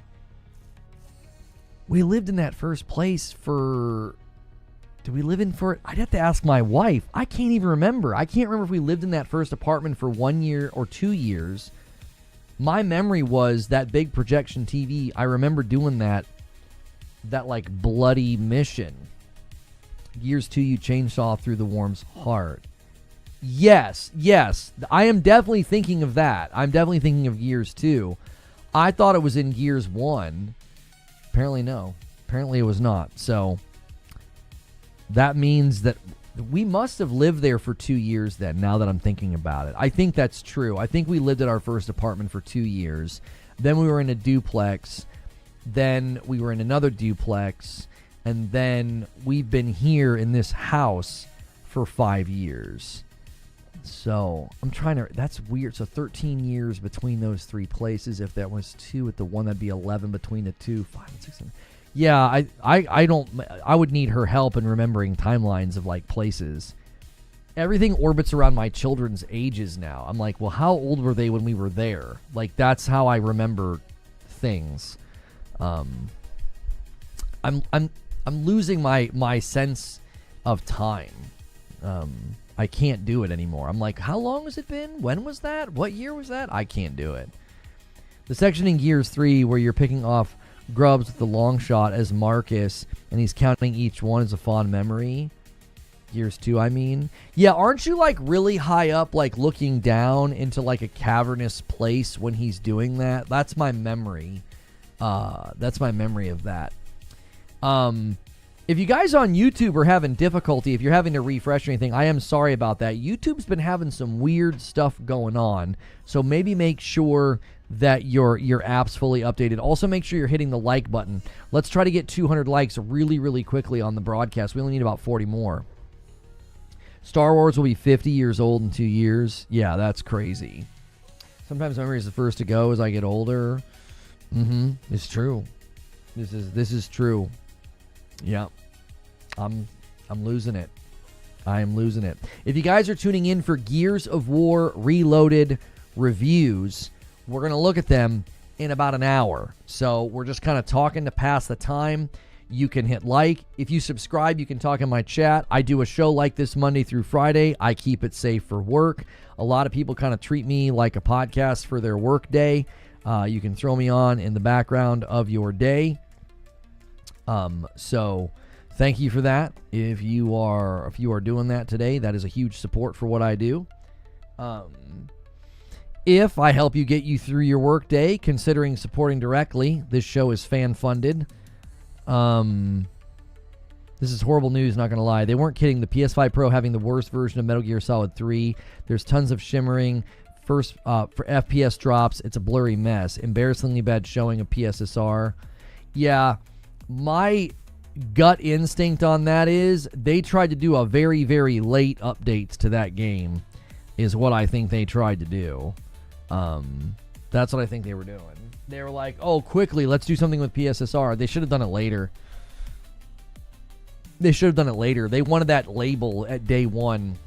We lived in that first place for... Did we live in for... I'd have to ask my wife. I can't even remember. I can't remember if we lived in that first apartment for 1 year or 2 years. My memory was that big projection TV. I remember doing that like bloody mission. Gears 2, you chainsaw through the worm's heart. Yes. I am definitely thinking of that. I'm definitely thinking of Gears 2. I thought it was in Gears 1. Apparently no. Apparently it was not. So that means that we must have lived there for 2 years then, now that I'm thinking about it. I think that's true. I think we lived at our first apartment for 2 years. Then we were in a duplex. Then we were in another duplex. And then we've been here in this house for 5 years. So I'm trying to... That's weird. So 13 years between those three places. If that was 2 at the one, that'd be 11 between the 2. 5 and 6 and... Yeah, I would need her help in remembering timelines of like places. Everything orbits around my children's ages now. I'm like, well, how old were they when we were there? Like, that's how I remember things. I'm losing my sense of time. I can't do it anymore. I'm like, how long has it been? When was that? What year was that? I can't do it. The section in Gears 3 where you're picking off grubs with the long shot as Marcus and he's counting each one as a fond memory. Gears 2, I mean. Yeah, aren't you like really high up, like looking down into like a cavernous place when he's doing that? That's my memory. That's my memory of that. If you guys on YouTube are having difficulty, if you're having to refresh or anything, I am sorry about that. YouTube's been having some weird stuff going on, so maybe make sure that your app's fully updated. Also, make sure you're hitting the like button. Let's try to get 200 likes really, really quickly on the broadcast. We only need about 40 more. Star Wars will be 50 years old in 2 years. Yeah, that's crazy. Sometimes memory is the first to go as I get older. It's true. This is true. Yeah. I'm losing it. I am losing it. If you guys are tuning in for Gears of War Reloaded reviews, we're going to look at them in about an hour. So we're just kind of talking to pass the time. You can hit like. If you subscribe, you can talk in my chat. I do a show like this Monday through Friday. I keep it safe for work. A lot of people kind of treat me like a podcast for their work day. You can throw me on in the background of your day. So thank you for that. If you are doing that today, that is a huge support for what I do. If I help you get you through your work day, considering supporting directly, this show is fan funded. This is horrible news, not going to lie. They weren't kidding. The PS5 Pro having the worst version of Metal Gear Solid 3. There's tons of shimmering. For FPS drops, it's a blurry mess. Embarrassingly bad showing of PSSR. Yeah, my gut instinct on that is they tried to do a very, very late updates to that game is what I think they tried to do. That's what I think they were doing. They were like, oh, quickly, let's do something with PSSR. They should have done it later. They wanted that label at day one,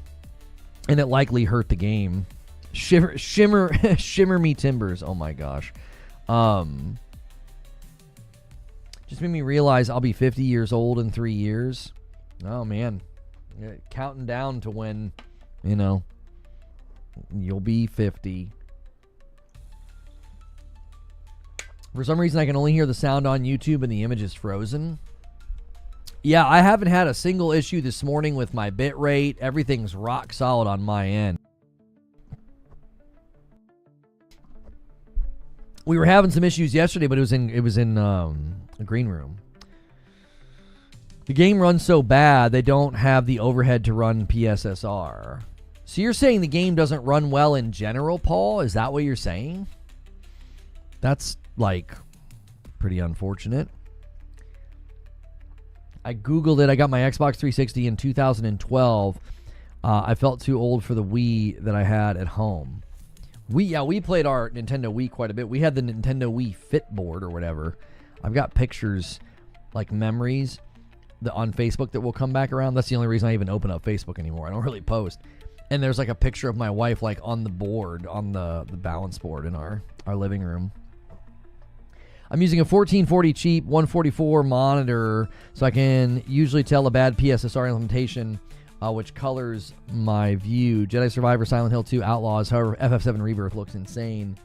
and it likely hurt the game. Shimmer me timbers. Oh my gosh. Just made me realize I'll be 50 years old in 3 years. Oh man. Counting down to when, you'll be 50. For some reason, I can only hear the sound on YouTube and the image is frozen. Yeah, I haven't had a single issue this morning with my bit rate. Everything's rock solid on my end. We were having some issues yesterday, but it was in a green room. The game runs so bad, they don't have the overhead to run PSSR. So you're saying the game doesn't run well in general, Paul? Is that what you're saying? That's, pretty unfortunate. I Googled it. I got my Xbox 360 in 2012. I felt too old for the Wii that I had at home. We played our Nintendo Wii quite a bit. We had the Nintendo Wii Fit board or whatever. I've got pictures, memories on Facebook that will come back around. That's the only reason I even open up Facebook anymore. I don't really post. And there's a picture of my wife on the board, on the balance board in our living room. I'm using a 1440 cheap 144 monitor, so I can usually tell a bad PSSR implementation, which colors my view. Jedi Survivor, Silent Hill 2, Outlaws. However, FF7 Rebirth looks insane.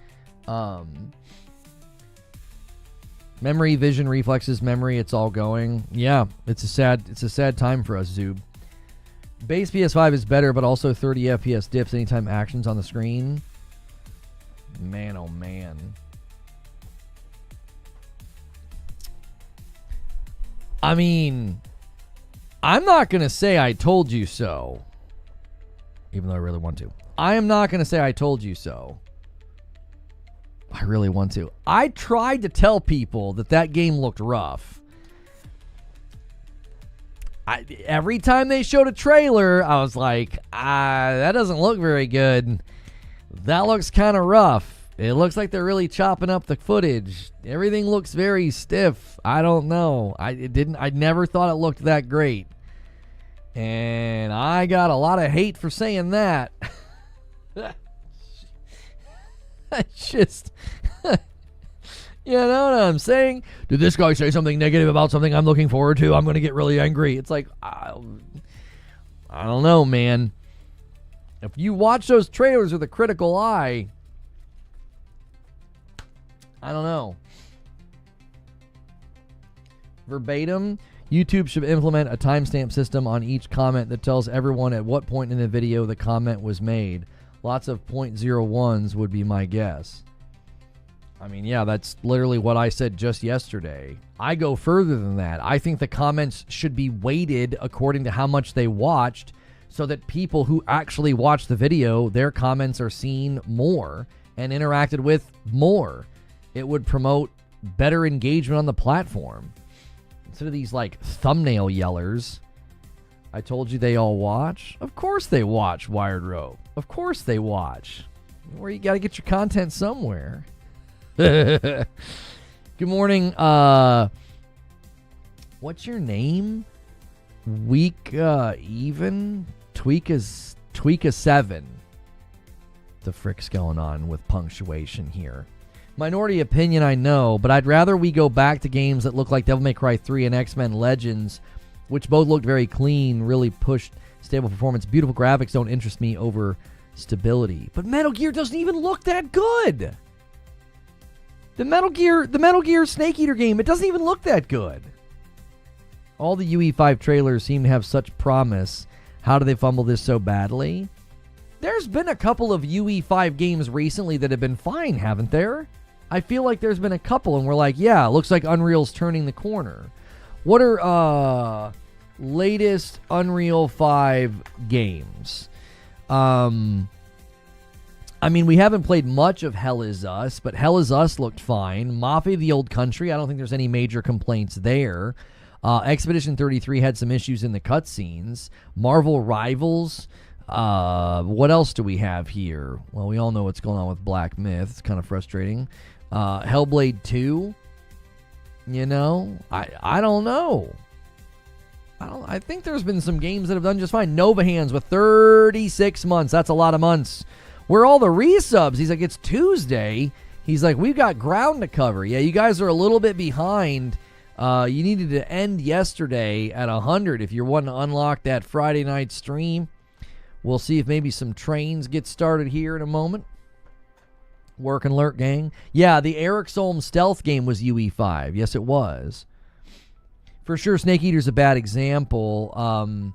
Memory, vision, reflexes, memory, it's all going. Yeah, it's a sad time for us, Zoob. Base PS5 is better, but also 30 FPS dips anytime action's on the screen. Man, oh man. I mean, I'm not going to say I told you so, even though I really want to. I am not going to say I told you so. I really want to. I tried to tell people that game looked rough. Every time they showed a trailer, I was like, that doesn't look very good. That looks kind of rough. It looks like they're really chopping up the footage. Everything looks very stiff. I don't know. I never thought it looked that great. And I got a lot of hate for saying that. I just... You know what I'm saying? Did this guy say something negative about something I'm looking forward to? I'm going to get really angry. It's like, I don't know, man. If you watch those trailers with a critical eye, I don't know. Verbatim, YouTube should implement a timestamp system on each comment that tells everyone at what point in the video the comment was made. Lots of .01s would be my guess. I mean, yeah, that's literally what I said just yesterday. I go further than that. I think the comments should be weighted according to how much they watched so that people who actually watched the video, their comments are seen more and interacted with more. It would promote better engagement on the platform. Instead of these thumbnail yellers. I told you they all watch. Of course they watch, Wired Rope. Of course they watch. Where you got to get your content somewhere. Good morning. What's your name? Even? Tweaka 7. The frick's going on with punctuation here. Minority opinion, I know, but I'd rather we go back to games that look like Devil May Cry 3 and X-Men Legends, which both looked very clean, really pushed stable performance. Beautiful graphics don't interest me over stability. But Metal Gear doesn't even look that good. The Metal Gear Snake Eater game, it doesn't even look that good. All the UE5 trailers seem to have such promise. How do they fumble this so badly? There's been a couple of UE5 games recently that have been fine, haven't there? I feel like there's been a couple, and we're like, yeah, looks like Unreal's turning the corner. What are latest Unreal 5 games? I mean, we haven't played much of Hell Is Us, but Hell Is Us looked fine. Mafia: The Old Country, I don't think there's any major complaints there. Expedition 33 had some issues in the cutscenes. Marvel Rivals, what else do we have here? Well, we all know what's going on with Black Myth. It's kind of frustrating. Hellblade 2, you know, I don't know. I think there's been some games that have done just fine. Nova Hands with 36 months. That's a lot of months. Where are all the resubs? He's like, it's Tuesday. He's like, we've got ground to cover. Yeah, you guys are a little bit behind. You needed to end yesterday at 100 if you're wanting to unlock that Friday night stream. We'll see if maybe some trains get started here in a moment. Work and lurk, gang. Yeah, the Eric Solm stealth game was UE5. Yes, it was. For sure, Snake Eater's a bad example,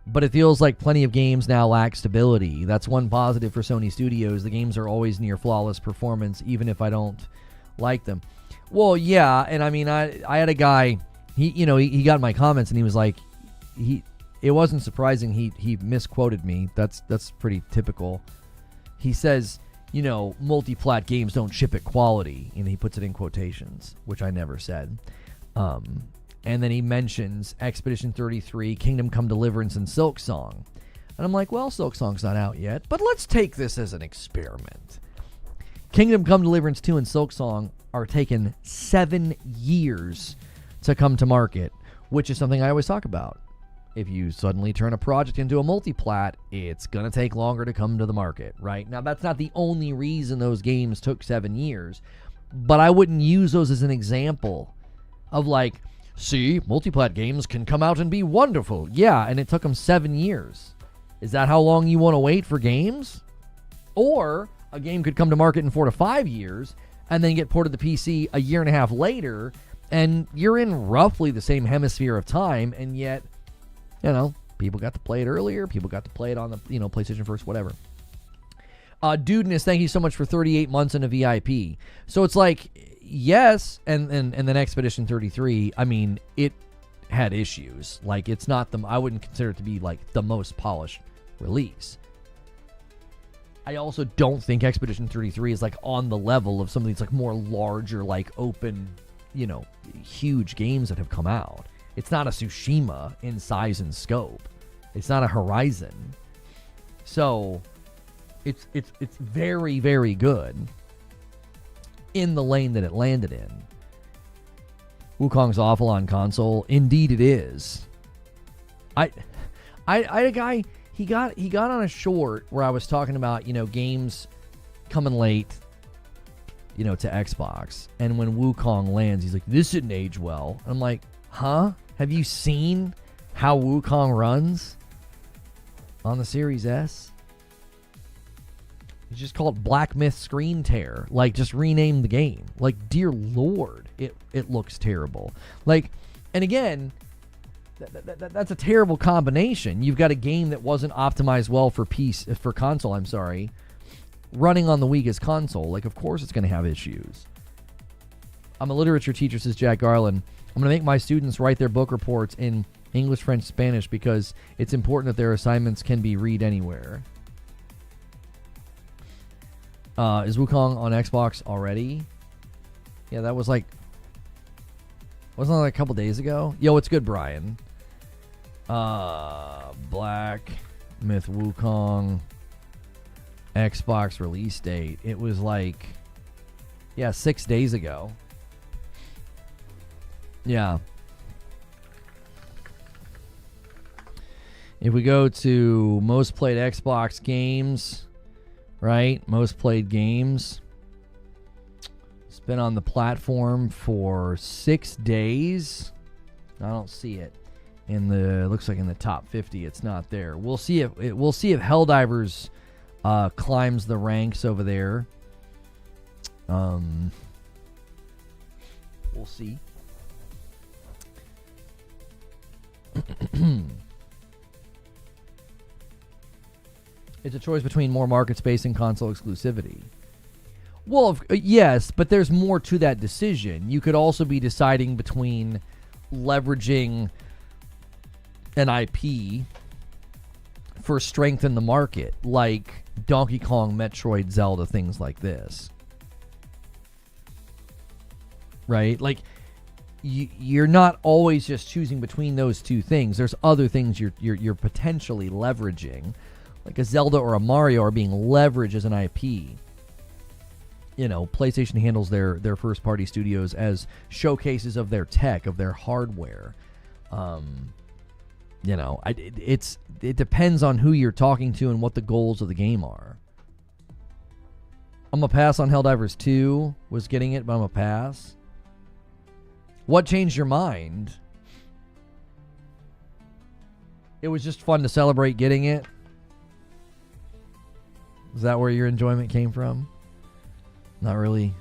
but it feels like plenty of games now lack stability. That's one positive for Sony Studios. The games are always near flawless performance, even if I don't like them. Well, yeah, and I mean, I had a guy, he got in my comments and he was like, it wasn't surprising he misquoted me. That's pretty typical. He says, multi-plat games don't ship at quality, and he puts it in quotations, which I never said. And then he mentions Expedition 33, Kingdom Come Deliverance, and Silksong. And I'm like, well, Silksong's not out yet, but let's take this as an experiment. Kingdom Come Deliverance 2 and Silksong are taking 7 years to come to market, which is something I always talk about. If you suddenly turn a project into a multi-plat, it's going to take longer to come to the market, right? Now, that's not the only reason those games took 7 years, but I wouldn't use those as an example of like, see, multi-plat games can come out and be wonderful. Yeah, and it took them 7 years. Is that how long you want to wait for games? Or a game could come to market in 4 to 5 years and then get ported to PC a year and a half later, and you're in roughly the same hemisphere of time, and yet, people got to play it earlier. People got to play it on the, PlayStation First, whatever. Dudeness, thank you so much for 38 months in a VIP. So it's like, yes, and then Expedition 33, I mean, it had issues. Like, it's not I wouldn't consider it to be, like, the most polished release. I also don't think Expedition 33 is, like, on the level of some of these, like, more larger, like, open, huge games that have come out. It's not a Tsushima in size and scope. It's not a Horizon. So, it's very, very good in the lane that it landed in. Wukong's awful on console. Indeed it is. I had a guy, he got on a short where I was talking about, games coming late, to Xbox. And when Wukong lands, he's like, this didn't age well. And I'm like, huh? Have you seen how Wukong runs on the Series S? It's just called Black Myth Screen Tear. Like, just rename the game. Like, dear Lord, it looks terrible. Like, and again, that's a terrible combination. You've got a game that wasn't optimized well for console, running on the weakest console. Like, of course it's going to have issues. I'm a literature teacher, says Jack Garland. I'm going to make my students write their book reports in English, French, Spanish because it's important that their assignments can be read anywhere. Is Wukong on Xbox already? Yeah, that was wasn't that like a couple days ago? Yo, it's good, Brian. Black Myth Wukong Xbox release date. It was 6 days ago. Yeah. If we go to most played Xbox games, right? Most played games. It's been on the platform for 6 days. I don't see it looks like in the top 50. It's not there. We'll see if Helldivers climbs the ranks over there. We'll see. It's a choice between more market space and console exclusivity. Well, yes, but there's more to that decision. You could also be deciding between leveraging an IP for strength in the market, like Donkey Kong, Metroid, Zelda, things like this. Right? Like, you're not always just choosing between those two things. There's other things you're potentially leveraging. Like a Zelda or a Mario are being leveraged as an IP. You know, PlayStation handles their first-party studios as showcases of their tech, of their hardware. You know, it depends on who you're talking to and what the goals of the game are. I'm a pass on Helldivers 2. Was getting it, but I'm a pass. What changed your mind? It was just fun to celebrate getting it. Is that where your enjoyment came from? Not really.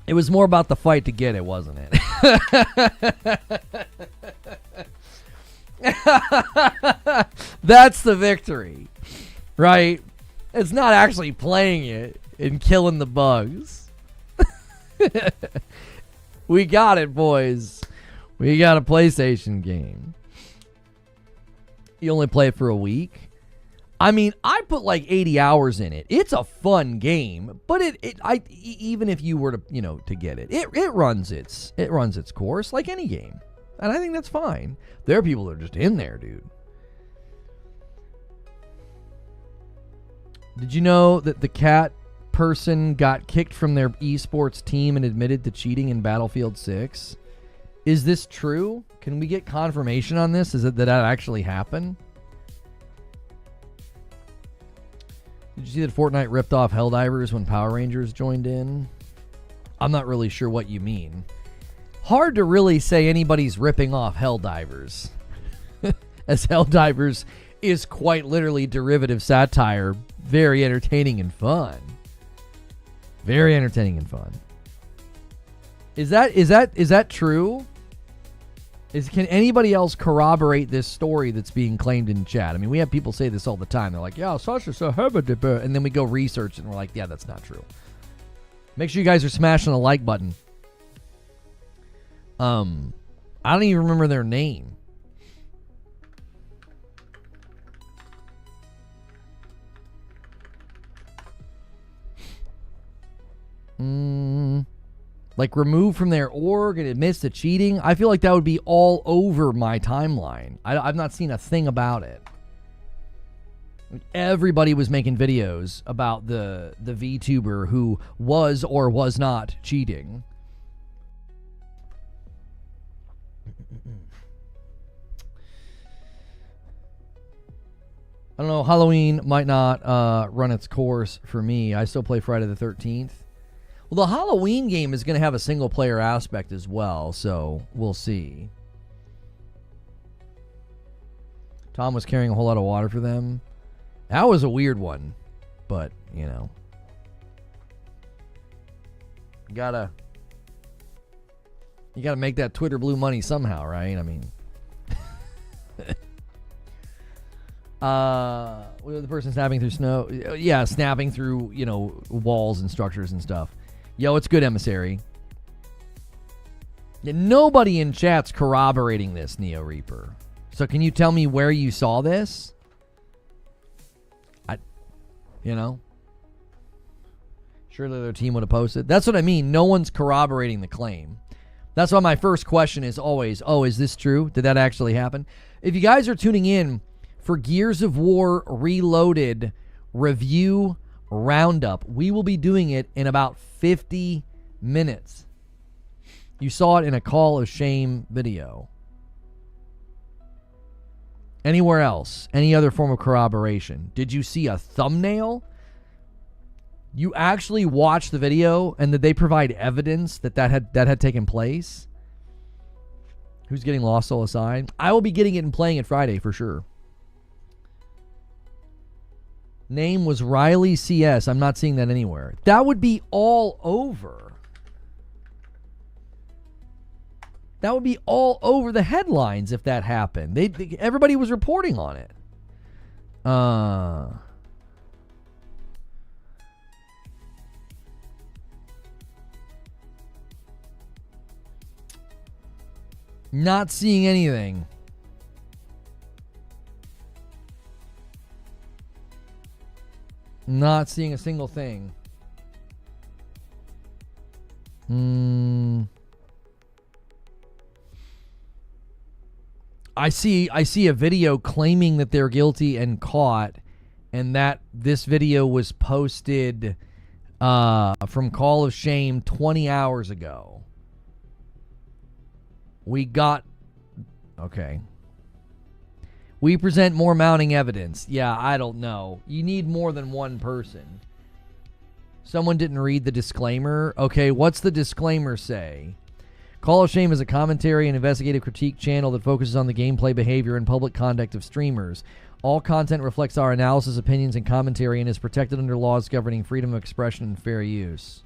It was more about the fight to get it, wasn't it? That's the victory, right? It's not actually playing it and killing the bugs. We got it, boys. We got a PlayStation game. You only play it for a week. I mean, I put like 80 hours in it. It's a fun game, but even if you were to, you know, to get it, it runs its course like any game. And I think that's fine. There are people that are just in there, dude. Did you know that the cat person got kicked from their esports team and admitted to cheating in Battlefield 6? Is this true? Can we get confirmation on this? Is it that actually happened? Did you see that Fortnite ripped off Helldivers when Power Rangers joined in? I'm not really sure what you mean. Hard to really say anybody's ripping off Helldivers. As Helldivers is quite literally derivative satire. Very entertaining and fun. Very entertaining and fun. Is that true? Can anybody else corroborate this story that's being claimed in chat? I mean, we have people say this all the time. They're like, yeah, Sasha, and then we go research and we're like, yeah, that's not true. Make sure you guys are smashing the like button. I don't even remember their name. Like removed from their org and admits to cheating. I feel like that would be all over my timeline. I've not seen a thing about it. Everybody was making videos about the VTuber who was or was not cheating. I don't know. Halloween might not run its course for me. I still play Friday the 13th. Well, the Halloween game is going to have a single-player aspect as well, so we'll see. Tom was carrying a whole lot of water for them. That was a weird one, but, you know. You gotta make that Twitter blue money somehow, right? I mean. The person snapping through snow. Yeah, snapping through, you know, walls and structures and stuff. Yo, it's good, Emissary. Yeah, nobody in chat's corroborating this, Neo Reaper. So can you tell me where you saw this? Surely their team would have posted. That's what I mean. No one's corroborating the claim. That's why my first question is always, oh, is this true? Did that actually happen? If you guys are tuning in for Gears of War Reloaded review Roundup, we will be doing it in about 50 minutes. You saw it in a Call of Shame video. Anywhere else? Any other form of corroboration? Did you see a thumbnail? You actually watched the video, and did they provide evidence that had taken place? Who's getting Lost Soul aside? I will be getting it and playing it Friday for sure. Name was Riley CS. I'm not seeing that anywhere. That would be all over. That would be all over the headlines if that happened. Everybody was reporting on it. Not seeing anything. Not seeing a single thing. I see a video claiming that they're guilty and caught, and that this video was posted from Call of Shame 20 hours ago. Okay. We present more mounting evidence. Yeah, I don't know. You need more than one person. Someone didn't read the disclaimer. Okay, what's the disclaimer say? Call of Shame is a commentary and investigative critique channel that focuses on the gameplay, behavior, and public conduct of streamers. All content reflects our analysis, opinions, and commentary and is protected under laws governing freedom of expression and fair use.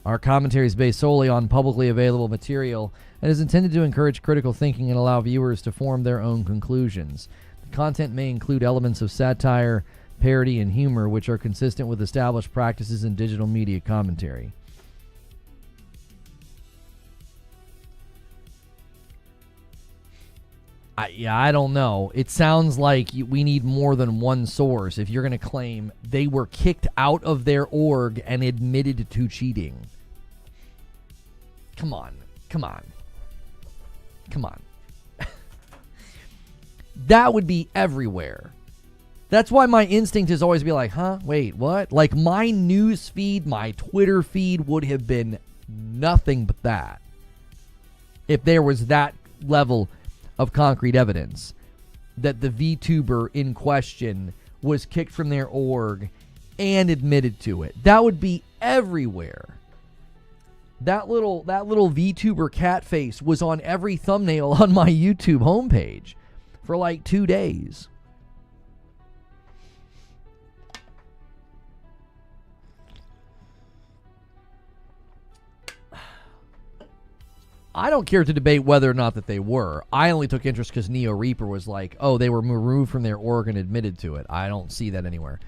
Our commentary is based solely on publicly available material and is intended to encourage critical thinking and allow viewers to form their own conclusions. The content may include elements of satire, parody, and humor, which are consistent with established practices in digital media commentary. I don't know. It sounds like we need more than one source if you're going to claim they were kicked out of their org and admitted to cheating. Come on. That would be everywhere. That's why my instinct is always be like, huh? Wait, what? Like, my news feed, my Twitter feed would have been nothing but that if there was that level of concrete evidence that the VTuber in question was kicked from their org and admitted to it. That would be everywhere. That little VTuber cat face was on every thumbnail on my YouTube homepage for like 2 days. I don't care to debate whether or not that they were. I only took interest because Neo Reaper was like, oh, they were removed from their org and admitted to it. I don't see that anywhere.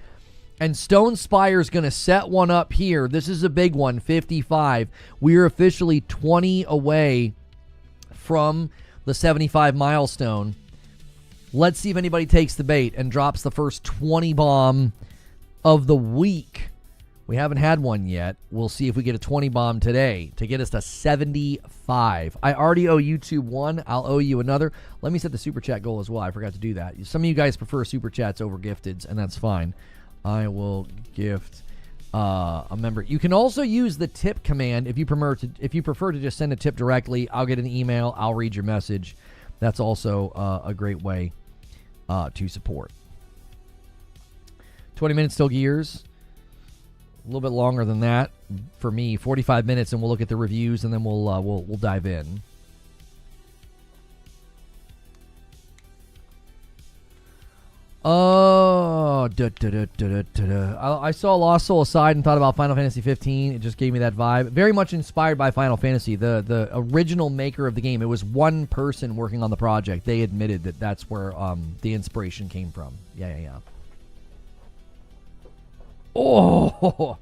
And Stone Spire's going to set one up here. This is a big one, 55. We are officially 20 away from the 75 milestone. Let's see if anybody takes the bait and drops the first 20 bomb of the week. We haven't had one yet. We'll see if we get a 20 bomb today to get us to 75. I already owe YouTube one. I'll owe you another. Let me set the super chat goal as well. I forgot to do that. Some of you guys prefer super chats over gifteds, and that's fine. I will gift a member. You can also use the tip command if you prefer to just send a tip directly. I'll get an email. I'll read your message. That's also a great way to support. 20 minutes till Gears. A little bit longer than that for me. 45 minutes, and we'll look at the reviews, and then we'll dive in. Oh, I saw Lost Soul Aside and thought about Final Fantasy 15. It just gave me that vibe. Very much inspired by Final Fantasy, the original maker of the game. It was one person working on the project. They admitted that that's where the inspiration came from. Yeah. Oh.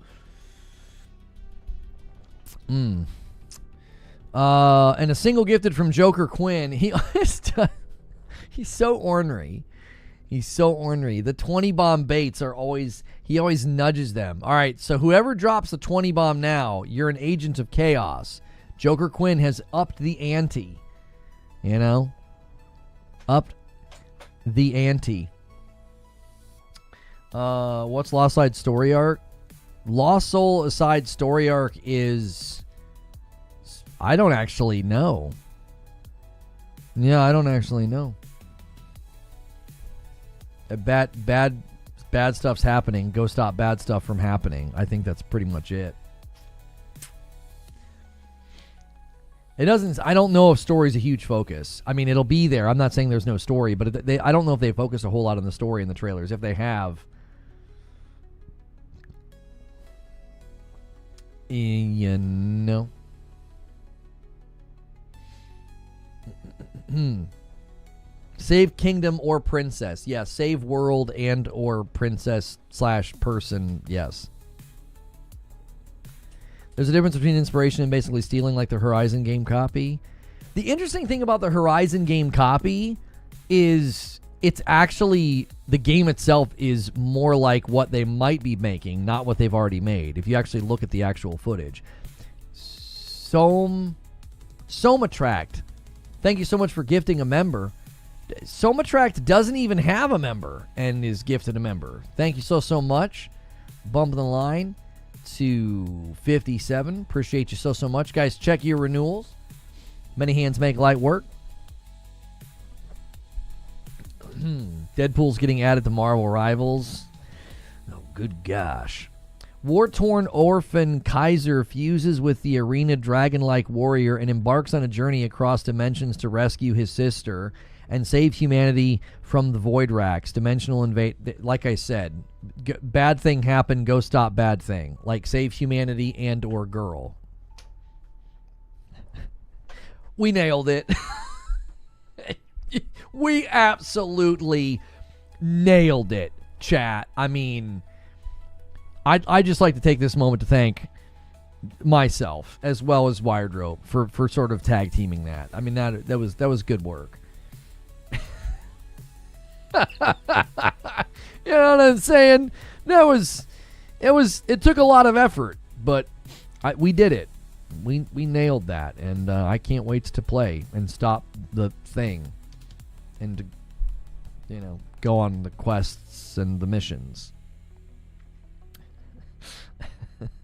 And a single gifted from Joker Quinn. He's so ornery. He's so ornery. The 20 bomb baits are always, he always nudges them. All right, so whoever drops the 20 bomb now, you're an agent of chaos. Joker Quinn has upped the ante. You know? Upped the ante. What's Lost Side story arc? Lost Soul Aside story arc is... I don't actually know. Yeah, I don't actually know. Bad stuff's happening. Go stop bad stuff from happening. I think that's pretty much it. It doesn't... I don't know if story's a huge focus. I mean, it'll be there. I'm not saying there's no story, but I don't know if they focus a whole lot on the story in the trailers. If they have... You know. Save kingdom or princess. Yes, save world and or princess / person. Yes. There's a difference between inspiration and basically stealing like the Horizon game copy. The interesting thing about the Horizon game copy it's actually, the game itself is more like what they might be making, not what they've already made. If you actually look at the actual footage. Somatract, thank you so much for gifting a member. Somatract doesn't even have a member and is gifted a member. Thank you so much. Bumping the line to 57. Appreciate you so much. Guys, check your renewals. Many hands make light work. Deadpool's getting added to Marvel Rivals. Oh, good gosh. War-torn orphan Kaiser fuses with the arena dragon-like warrior and embarks on a journey across dimensions to rescue his sister and save humanity from the Void Racks. Dimensional invade. Like I said, bad thing happened, go stop bad thing. Like save humanity and or girl. We nailed it. We absolutely nailed it, chat. I mean, I just like to take this moment to thank myself as well as Wiredrope for sort of tag teaming that. I mean, that was good work. You know what I'm saying? It took a lot of effort, but we did it. We nailed that, and I can't wait to play and stop the thing and to, go on the quests and the missions.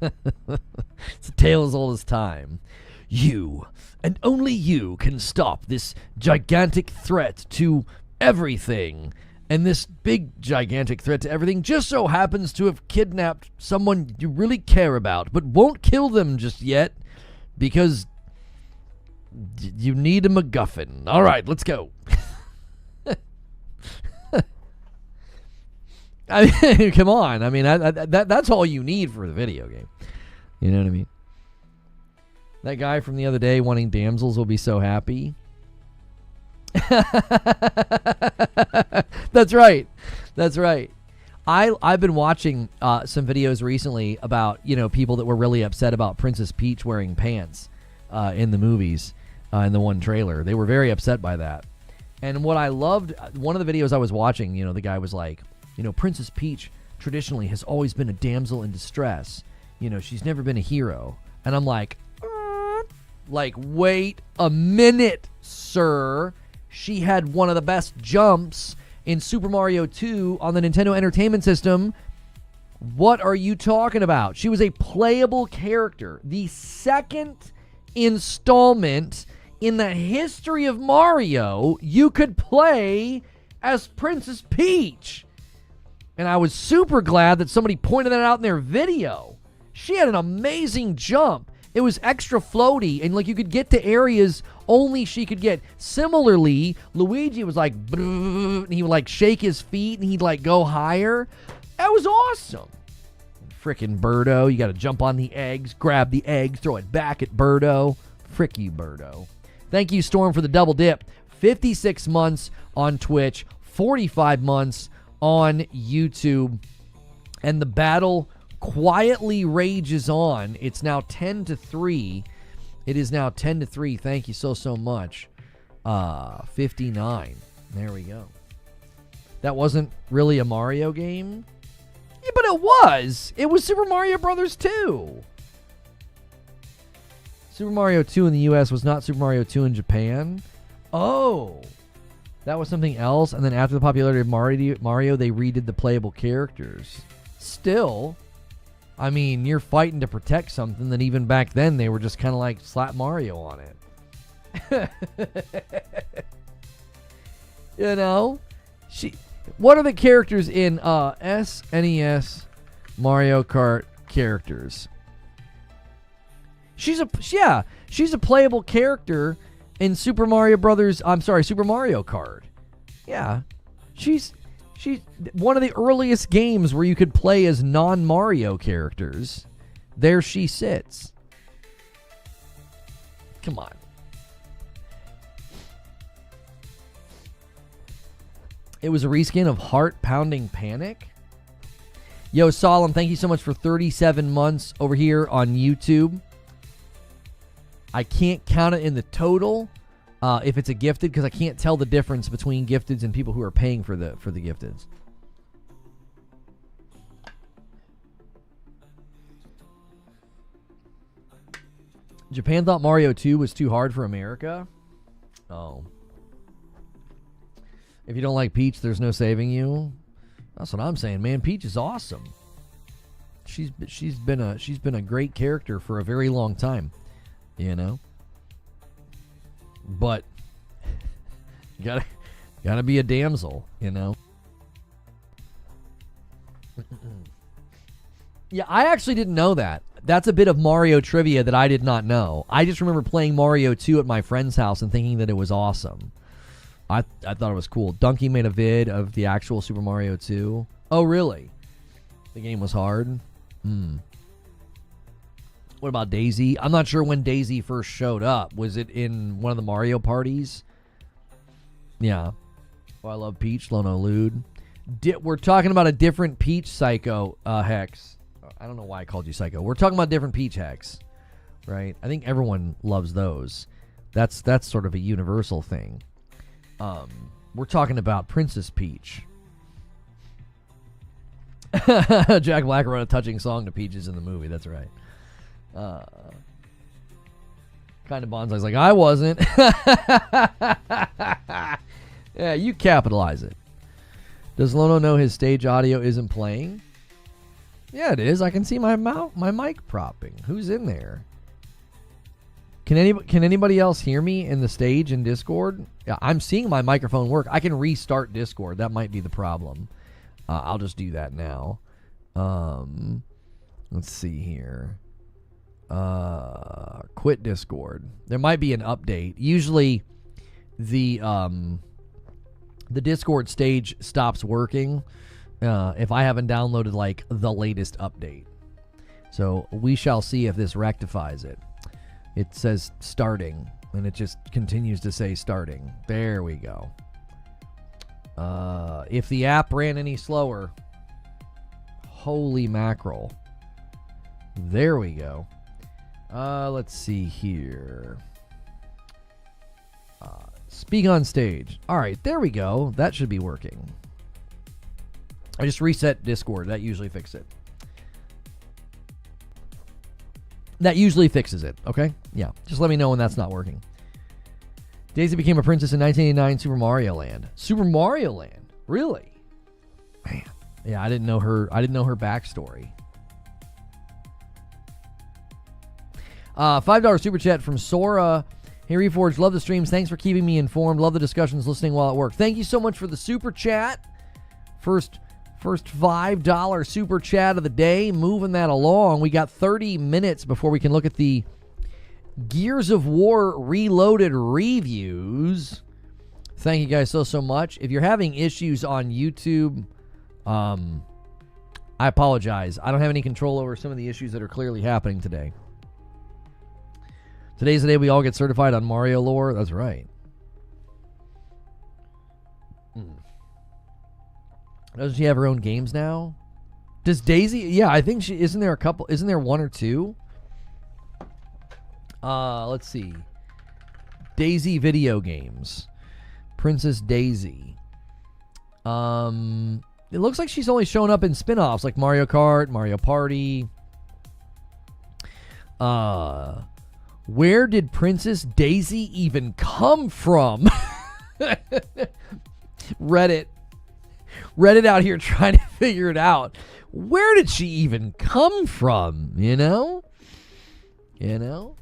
It's a tale as old as time. You, and only you, can stop this gigantic threat to everything. And this big, gigantic threat to everything just so happens to have kidnapped someone you really care about, but won't kill them just yet because you need a MacGuffin. All right, let's go. I mean, come on. I mean, that's all you need for the video game. You know what I mean? That guy from the other day wanting damsels will be so happy. That's right. That's right. I've been watching some videos recently about, people that were really upset about Princess Peach wearing pants in the movies, in the one trailer. They were very upset by that. And what I loved, one of the videos I was watching, the guy was like, Princess Peach traditionally has always been a damsel in distress. She's never been a hero. And I'm like, wait a minute, sir. She had one of the best jumps in Super Mario 2 on the Nintendo Entertainment System. What are you talking about? She was a playable character. The second installment in the history of Mario, you could play as Princess Peach. And I was super glad that somebody pointed that out in their video. She had an amazing jump. It was extra floaty, and you could get to areas only she could get. Similarly, Luigi was like, and he would shake his feet, and he'd go higher. That was awesome. Frickin' Birdo, you got to jump on the eggs, grab the eggs, throw it back at Birdo. Frick you, Birdo. Thank you, Storm, for the double dip. 56 months on Twitch, 45 months on YouTube, and the battle quietly rages on. It's now 10-3. It is now 10-3. Thank you so much. 59. There we go. That wasn't really a Mario game? Yeah, but it was. It was Super Mario Brothers 2. Super Mario 2 in the US was not Super Mario 2 in Japan. Oh. That was something else, and then after the popularity of Mario, they redid the playable characters. Still, I mean, you're fighting to protect something that even back then they were just kind of slap Mario on it. What are the characters in SNES Mario Kart characters? She's a playable character in Super Mario Kart. Yeah. She's one of the earliest games where you could play as non-Mario characters. There she sits. Come on. It was a reskin of Heart Pounding Panic. Yo, Solemn, thank you so much for 37 months over here on YouTube. I can't count it in the total, if it's a gifted, because I can't tell the difference between gifteds and people who are paying for the gifteds. Japan thought Mario 2 was too hard for America. Oh. If you don't like Peach, there's no saving you. That's what I'm saying, man. Peach is awesome. She's been a great character for a very long time, you know. But you gotta be a damsel, you know. Yeah, I actually didn't know that. That's a bit of Mario trivia that I did not know. I just remember playing Mario 2 at my friend's house and thinking that it was awesome. I thought it was cool. Donkey made a vid of the actual Super Mario 2. Oh, really? The game was hard? What about Daisy? I'm not sure when Daisy first showed up. Was it in one of the Mario parties? Yeah. Oh, I love Peach, Lono Lude. We're talking about a different Peach Psycho, Hex. I don't know why I called you Psycho. We're talking about different Peach Hex, right? I think everyone loves those. That's sort of a universal thing. We're talking about Princess Peach. Jack Black wrote a touching song to Peaches in the movie. That's right. Kind of Bonsai's like, I wasn't. Yeah, you capitalize it. Does Lono know his stage audio isn't playing? Yeah, it is. I can see my mic propping. Who's in there? Can anybody else hear me in the stage in Discord? Yeah, I'm seeing my microphone work. I can restart Discord. That might be the problem. I'll just do that now. Let's see here. Quit Discord. There might be an update. Usually the Discord stage stops working if I haven't downloaded like the latest update. So we shall see if this rectifies it. It says starting, and it just continues to say starting. There we go. If the app ran any slower, holy mackerel. There we go. Let's see here. Speak on stage. All right, there we go. That should be working. I just reset Discord. That usually fixes it. That usually fixes it, okay? Yeah, just let me know when that's not working. Daisy became a princess in 1989 Super Mario Land. Super Mario Land? Really? Man. Yeah, I didn't know her backstory. $5 super chat from Sora. Hey, Reforge, love the streams. Thanks for keeping me informed. Love the discussions, listening while at work. Thank you so much for the super chat. First $5 super chat of the day. Moving that along. We got 30 minutes before we can look at the Gears of War Reloaded reviews. Thank you guys so much. If you're having issues on YouTube, I apologize. I don't have any control over some of the issues that are clearly happening today. Today's the day we all get certified on Mario lore. That's right. Doesn't she have her own games now? Does Daisy? Yeah, I think she isn't there a couple. Isn't there one or two? Let's see. Daisy video games. Princess Daisy. It looks like she's only shown up in spin-offs like Mario Kart, Mario Party. Where did Princess Daisy even come from? Reddit out here trying to figure it out. Where did she even come from? You know? And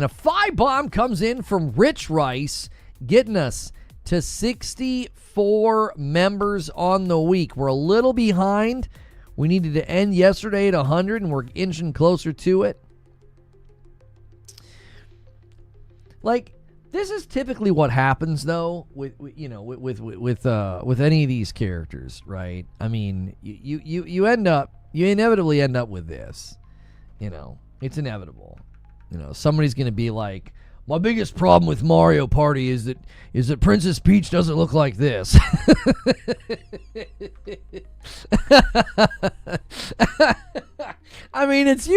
a 5 bomb comes in from Rich Rice, getting us to 64 members on the week. We're a little behind. We needed to end yesterday at 100, and we're inching closer to it. Like, this is typically what happens, though, with any of these characters, right? I mean, you inevitably end up with this. You know, it's inevitable. You know, somebody's going to be like, My biggest problem with Mario Party is that Princess Peach doesn't look like this. I mean, it's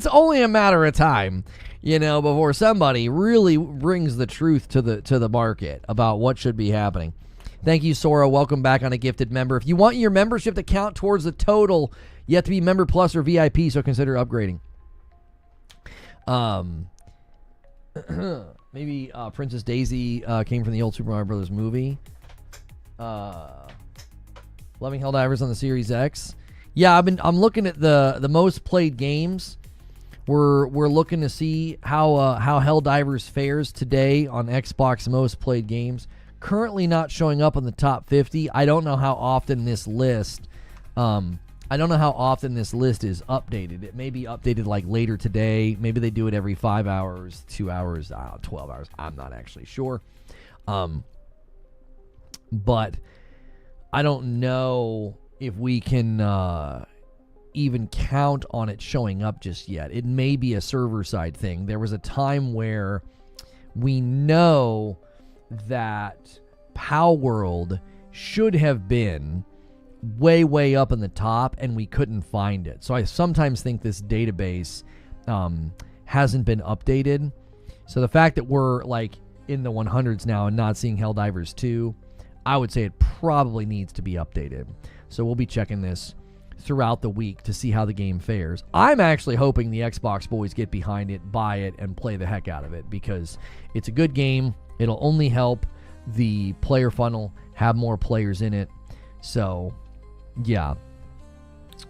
only a matter of time, before somebody really brings the truth to the market about what should be happening. Thank you, Sora. Welcome back on a gifted member. If you want your membership to count towards the total, you have to be Member Plus or VIP, so consider upgrading. Maybe Princess Daisy came from the old Super Mario Brothers movie. Loving Helldivers on the Series X. Yeah, I'm looking at the most played games. We're looking to see how Helldivers fares today on Xbox most played games. Currently not showing up on the top 50. I don't know how often this list is updated. It may be updated like later today. Maybe they do it every 5 hours, 2 hours, 12 hours. I'm not actually sure. But I don't know if we can even count on it showing up just yet. It may be a server side thing. There was a time where we know that Palworld should have been way up in the top, and we couldn't find it. So I sometimes think this database hasn't been updated. So the fact that we're like in the 100s now and not seeing Helldivers 2, I would say it probably needs to be updated. So we'll be checking this throughout the week to see how the game fares. I'm actually hoping the Xbox boys get behind it, buy it, and play the heck out of it, because it's a good game. It'll only help the player funnel have more players in it. So yeah,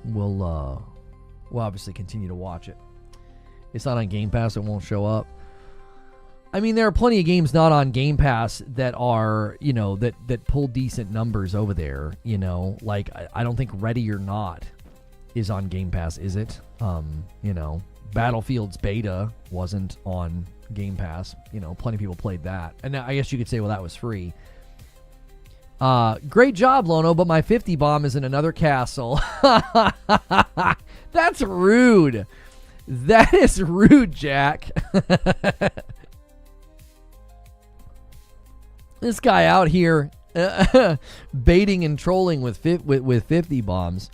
we'll obviously continue to watch it. It's not on Game Pass, it won't show up. I mean, there are plenty of games not on Game Pass that are, that pull decent numbers over there, like I don't think Ready or Not is on Game Pass, is it? Battlefield's beta wasn't on Game Pass. Plenty of people played that. And I guess you could say, well, that was free. Great job, Lono, but my 50 bomb is in another castle. That's rude. That is rude, Jack. This guy out here baiting and trolling with 50 bombs.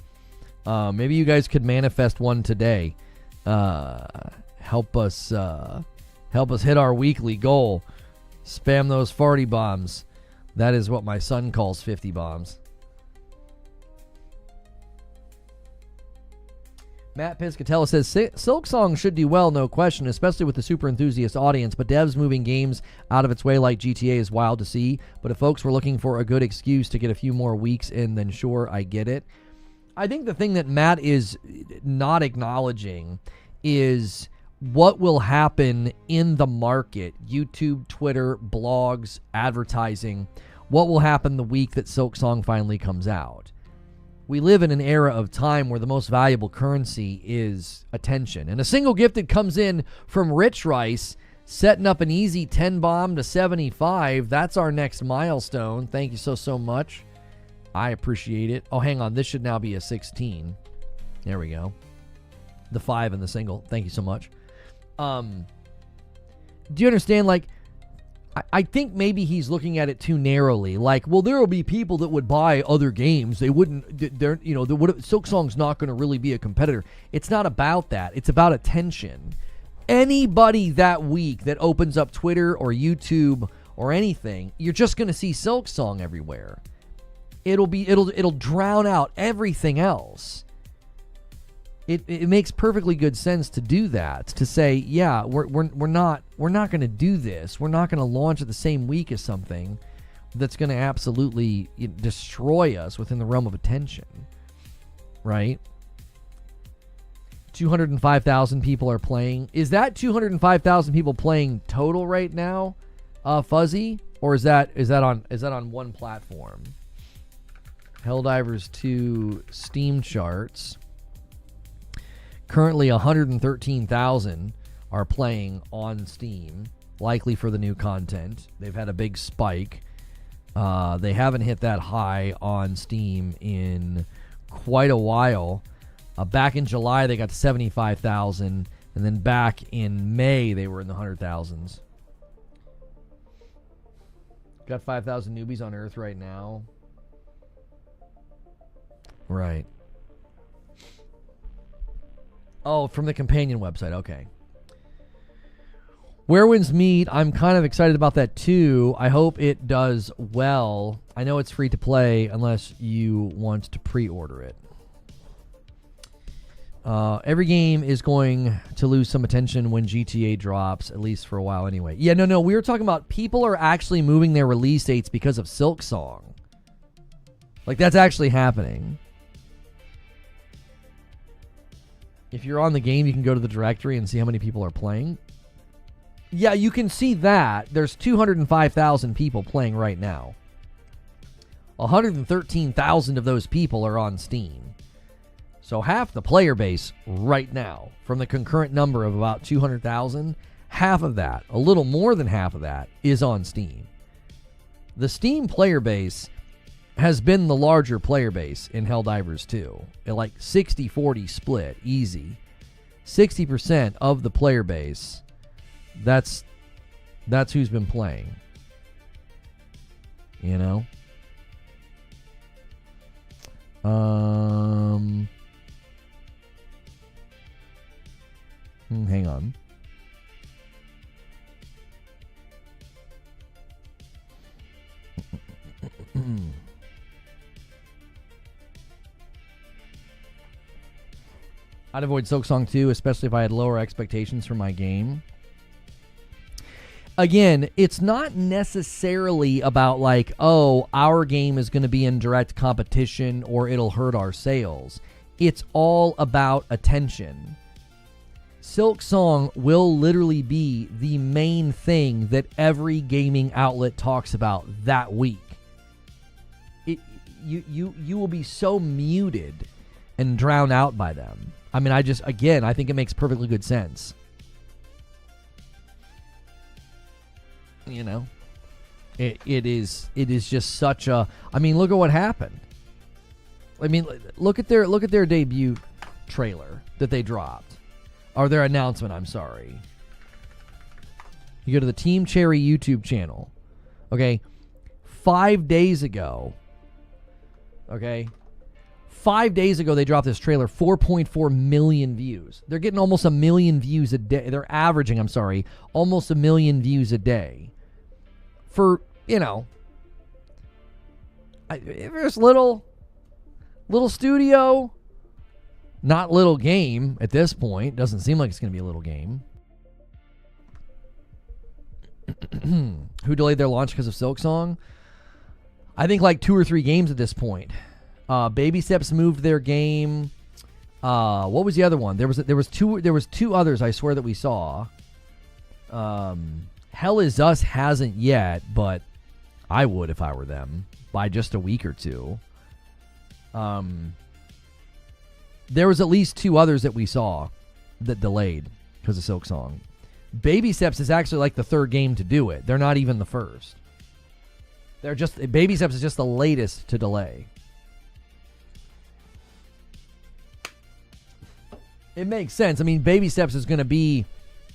Maybe you guys could manifest one today. Help us hit our weekly goal. Spam those farty bombs. That is what my son calls 50 bombs. Matt Piscatella says, Silksong should do well, no question, especially with the super enthusiast audience, but devs moving games out of its way like GTA is wild to see. But if folks were looking for a good excuse to get a few more weeks in, then sure, I get it. I think the thing that Matt is not acknowledging is what will happen in the market. YouTube, Twitter, blogs, advertising. What will happen the week that Silksong finally comes out? We live in an era of time where the most valuable currency is attention. And a single gifted comes in from Rich Rice, setting up an easy 10 bomb to 75. That's our next milestone. Thank you so much. I appreciate it. Oh, hang on. This should now be a 16. There we go. The 5 and the single. Thank you so much. Do you understand? Like, I think maybe he's looking at it too narrowly. Like, well, there will be people that would buy other games. They wouldn't. Silksong's not going to really be a competitor. It's not about that. It's about attention. Anybody that week that opens up Twitter or YouTube or anything, you're just going to see Silksong everywhere. It'll drown out everything else. It makes perfectly good sense to do that. To say, yeah, we're not going to do this. We're not going to launch at the same week as something that's going to absolutely destroy us within the realm of attention, right? 205,000 people are playing. Is that 205,000 people playing total right now, Fuzzy, or is that on one platform? Helldivers 2 Steam charts. Currently, 113,000 are playing on Steam, likely for the new content. They've had a big spike. They haven't hit that high on Steam in quite a while. Back in July, they got to 75,000, and And then back in May, they were in the 100,000s. Got 5,000 newbies on Earth right now. Right. Oh, from the companion website. Okay. Where Winds Meet, I'm kind of excited about that too. I hope it does well. I know it's free to play unless you want to pre-order it. Every game is going to lose some attention when GTA drops, at least for a while anyway. Yeah, no. We were talking about people are actually moving their release dates because of Silksong. Like, that's actually happening. If you're on the game, you can go to the directory and see how many people are playing. Yeah, you can see that. There's 205,000 people playing right now. 113,000 of those people are on Steam. So half the player base right now, from the concurrent number of about 200,000, half of that, a little more than half of that, is on Steam. The Steam player base has been the larger player base in Helldivers 2. Like 60-40 split, easy. 60% of the player base, that's who's been playing. You know? Hang on. I'd avoid Silksong 2, especially if I had lower expectations for my game. Again, it's not necessarily about like, oh, our game is going to be in direct competition or it'll hurt our sales. It's all about attention. Silksong will literally be the main thing that every gaming outlet talks about that week. You will be so muted and drowned out by them. I mean, I think it makes perfectly good sense. You know, it is just such a. I mean, look at what happened. I mean, look at their debut trailer that they dropped, or their announcement. I'm sorry. You go to the Team Cherry YouTube channel. Okay, 5 days ago. Okay. 5 days ago, they dropped this trailer, 4.4 million views. They're getting almost 1 million views a day. They're averaging, almost 1 million views a day. For, if there's little studio, not little game at this point. Doesn't seem like it's going to be a little game. Who delayed their launch because of Silksong? I think like 2 or 3 games at this point. Baby Steps moved their game. What was the other one? There was two others I swear that we saw. Hell Is Us hasn't yet, but I would if I were them by just a week or two. There was at least 2 others that we saw that delayed because of Silksong. Baby Steps is actually like the 3rd game to do it. They're not even the first. Baby Steps is just the latest to delay. It makes sense. I mean, Baby Steps is going to be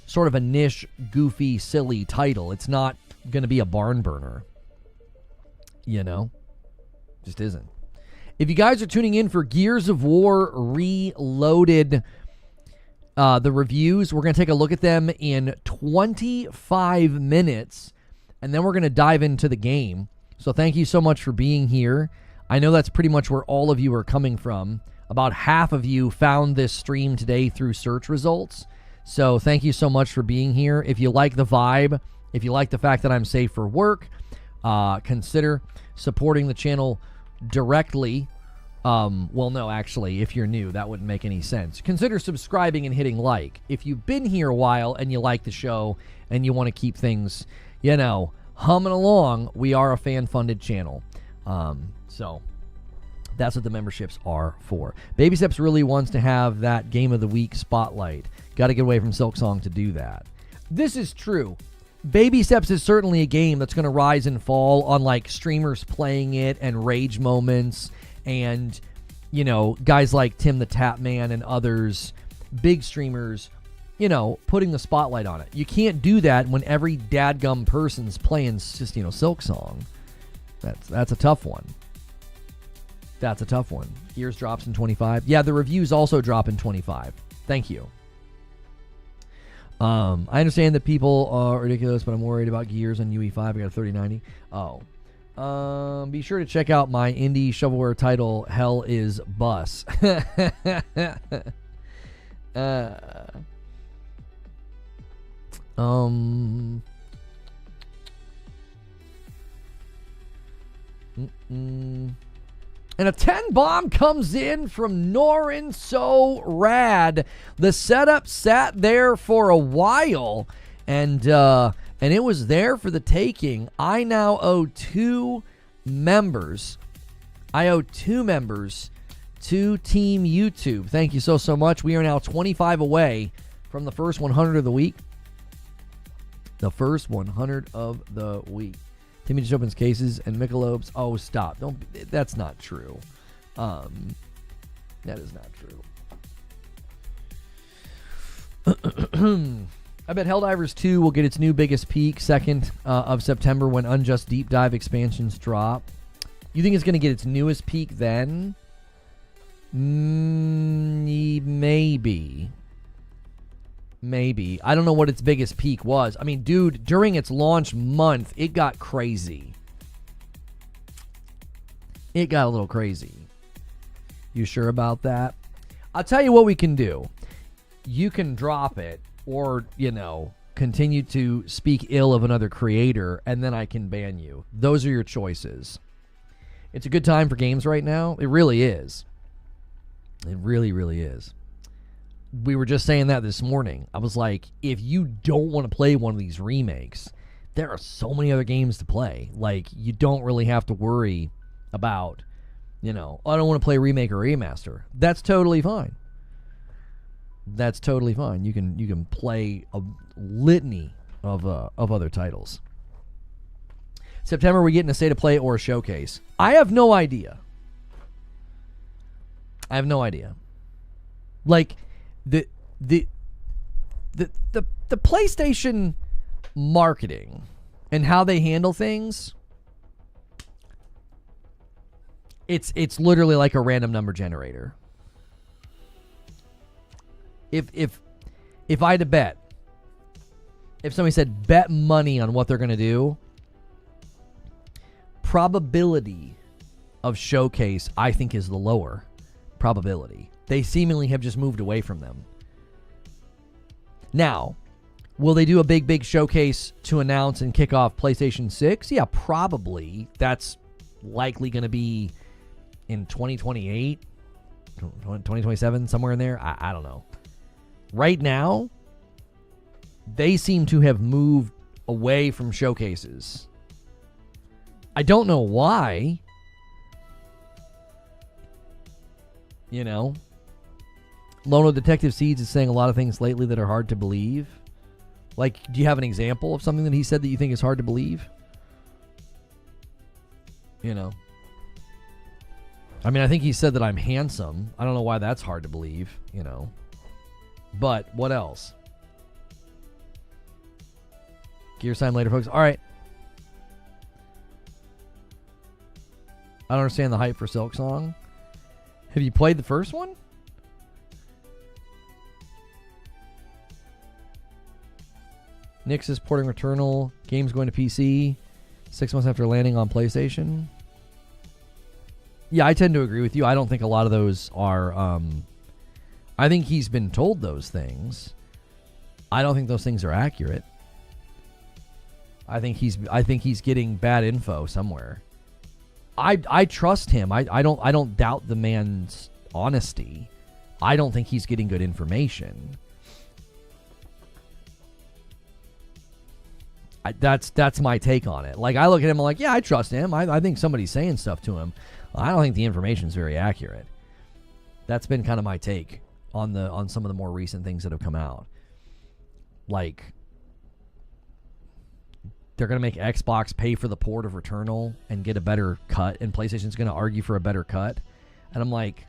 sort of a niche, goofy, silly title. It's not going to be a barn burner. Just isn't. If you guys are tuning in for Gears of War Reloaded, the reviews, we're going to take a look at them in 25 minutes, and then we're going to dive into the game. So thank you so much for being here. I know that's pretty much where all of you are coming from. About half of you found this stream today through search results. So thank you so much for being here. If you like the vibe, if you like the fact that I'm safe for work, consider supporting the channel directly. Well, no, actually, if you're new, that wouldn't make any sense. Consider subscribing and hitting like. If you've been here a while and you like the show and you want to keep things, humming along, we are a fan-funded channel. So that's what the memberships are for. Baby Steps really wants to have that Game of the Week spotlight. Got to get away from Silksong to do that. This is true. Baby Steps is certainly a game that's going to rise and fall on like streamers playing it and rage moments and, guys like Tim the Tap Man and others, big streamers you know, putting the spotlight on it. You can't do that when every dadgum person's playing just, you know, Silksong. That's a tough one. That's a tough one. Gears drops in 25. Yeah, the reviews also drop in 25. Thank you. I understand that people are ridiculous, but I'm worried about Gears on UE5. I got a 3090. Oh. Be sure to check out my indie shovelware title, Hell is Bus. And a 10 bomb comes in from Norin So Rad. The setup sat there for a while, and it was there for the taking. I now owe 2 members. I owe 2 members to Team YouTube. Thank you so much. We are now 25 away from the first 100 of the week. The first 100 of the week. Timmy just opens cases and Michelob's. Oh, stop. Don't. That's not true. That is not true. I bet Helldivers 2 will get its new biggest peak 2nd of September when Unjust Deep Dive expansions drop. You think it's going to get its newest peak then? Maybe. Maybe. I don't know what its biggest peak was. I mean, dude, during its launch month, it got crazy. It got a little crazy. You sure about that? I'll tell you what we can do. You can drop it or, you know, continue to speak ill of another creator, and then I can ban you. Those are your choices. It's a good time for games right now. It really is. It really, really is. We were just saying that this morning. I was like, if you don't want to play one of these remakes, there are so many other games to play. Like, you don't really have to worry about, you know, I don't want to play remake or remaster. That's totally fine. That's totally fine. You can play a litany of other titles. September, we get in a state of play or a showcase. I have no idea. Like, the PlayStation marketing and how they handle things, it's literally like a random number generator. If I had to bet, if somebody said bet money on what they're going to do, probability of showcase, I think, is the lower probability. They seemingly have just moved away from them. Now, will they do a big showcase to announce and kick off PlayStation 6? Yeah, probably. That's likely going to be in 2028, 2027, somewhere in there. I don't know. Right now, they seem to have moved away from showcases. I don't know why. You know, Lono Detective Seeds is saying a lot of things lately that are hard to believe. Like, do you have an example of something that he said that you think is hard to believe? You know. I mean, I think he said that I'm handsome. I don't know why that's hard to believe, you know. But what else? Gear sign later, folks. All right. I don't understand the hype for Silksong. Have you played the first one? Nix is porting Returnal. Game's going to PC 6 months after landing on PlayStation. Yeah, I tend to agree with you. I don't think a lot of those are... I think he's been told those things. I don't think those things are accurate. I think he's getting bad info somewhere. I trust him. I don't doubt the man's honesty. I don't think he's getting good information. That's my take on it. Like, I look at him, I'm like, yeah, I trust him. I think somebody's saying stuff to him. I don't think the information's very accurate. That's been kind of my take on some of the more recent things that have come out. Like, they're going to make Xbox pay for the port of Returnal and get a better cut, and PlayStation's going to argue for a better cut. And I'm like,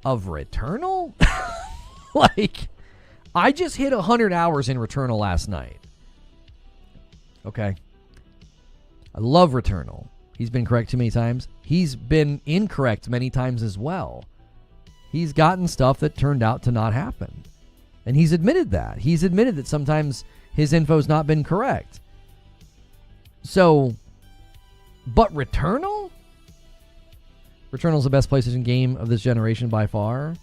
of Returnal? Like, I just hit 100 hours in Returnal last night. Okay? I love Returnal. He's been correct too many times. He's been incorrect many times as well. He's gotten stuff that turned out to not happen. And he's admitted that. He's admitted that sometimes his info's not been correct. So, but Returnal? Returnal's the best PlayStation game of this generation by far.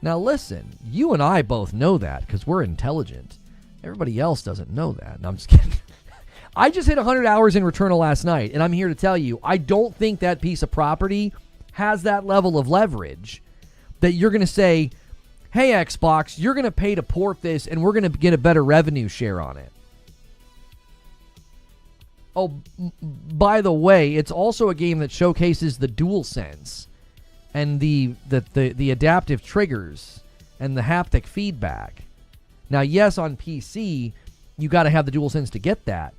Now listen, you and I both know that because we're intelligent. Everybody else doesn't know that. No, I'm just kidding. I just hit 100 hours in Returnal last night, and I'm here to tell you, I don't think that piece of property has that level of leverage that you're going to say, hey, Xbox, you're going to pay to port this, and we're going to get a better revenue share on it. Oh, by the way, it's also a game that showcases the DualSense and the adaptive triggers and the haptic feedback. Now, yes, on PC, you got to have the DualSense to get that.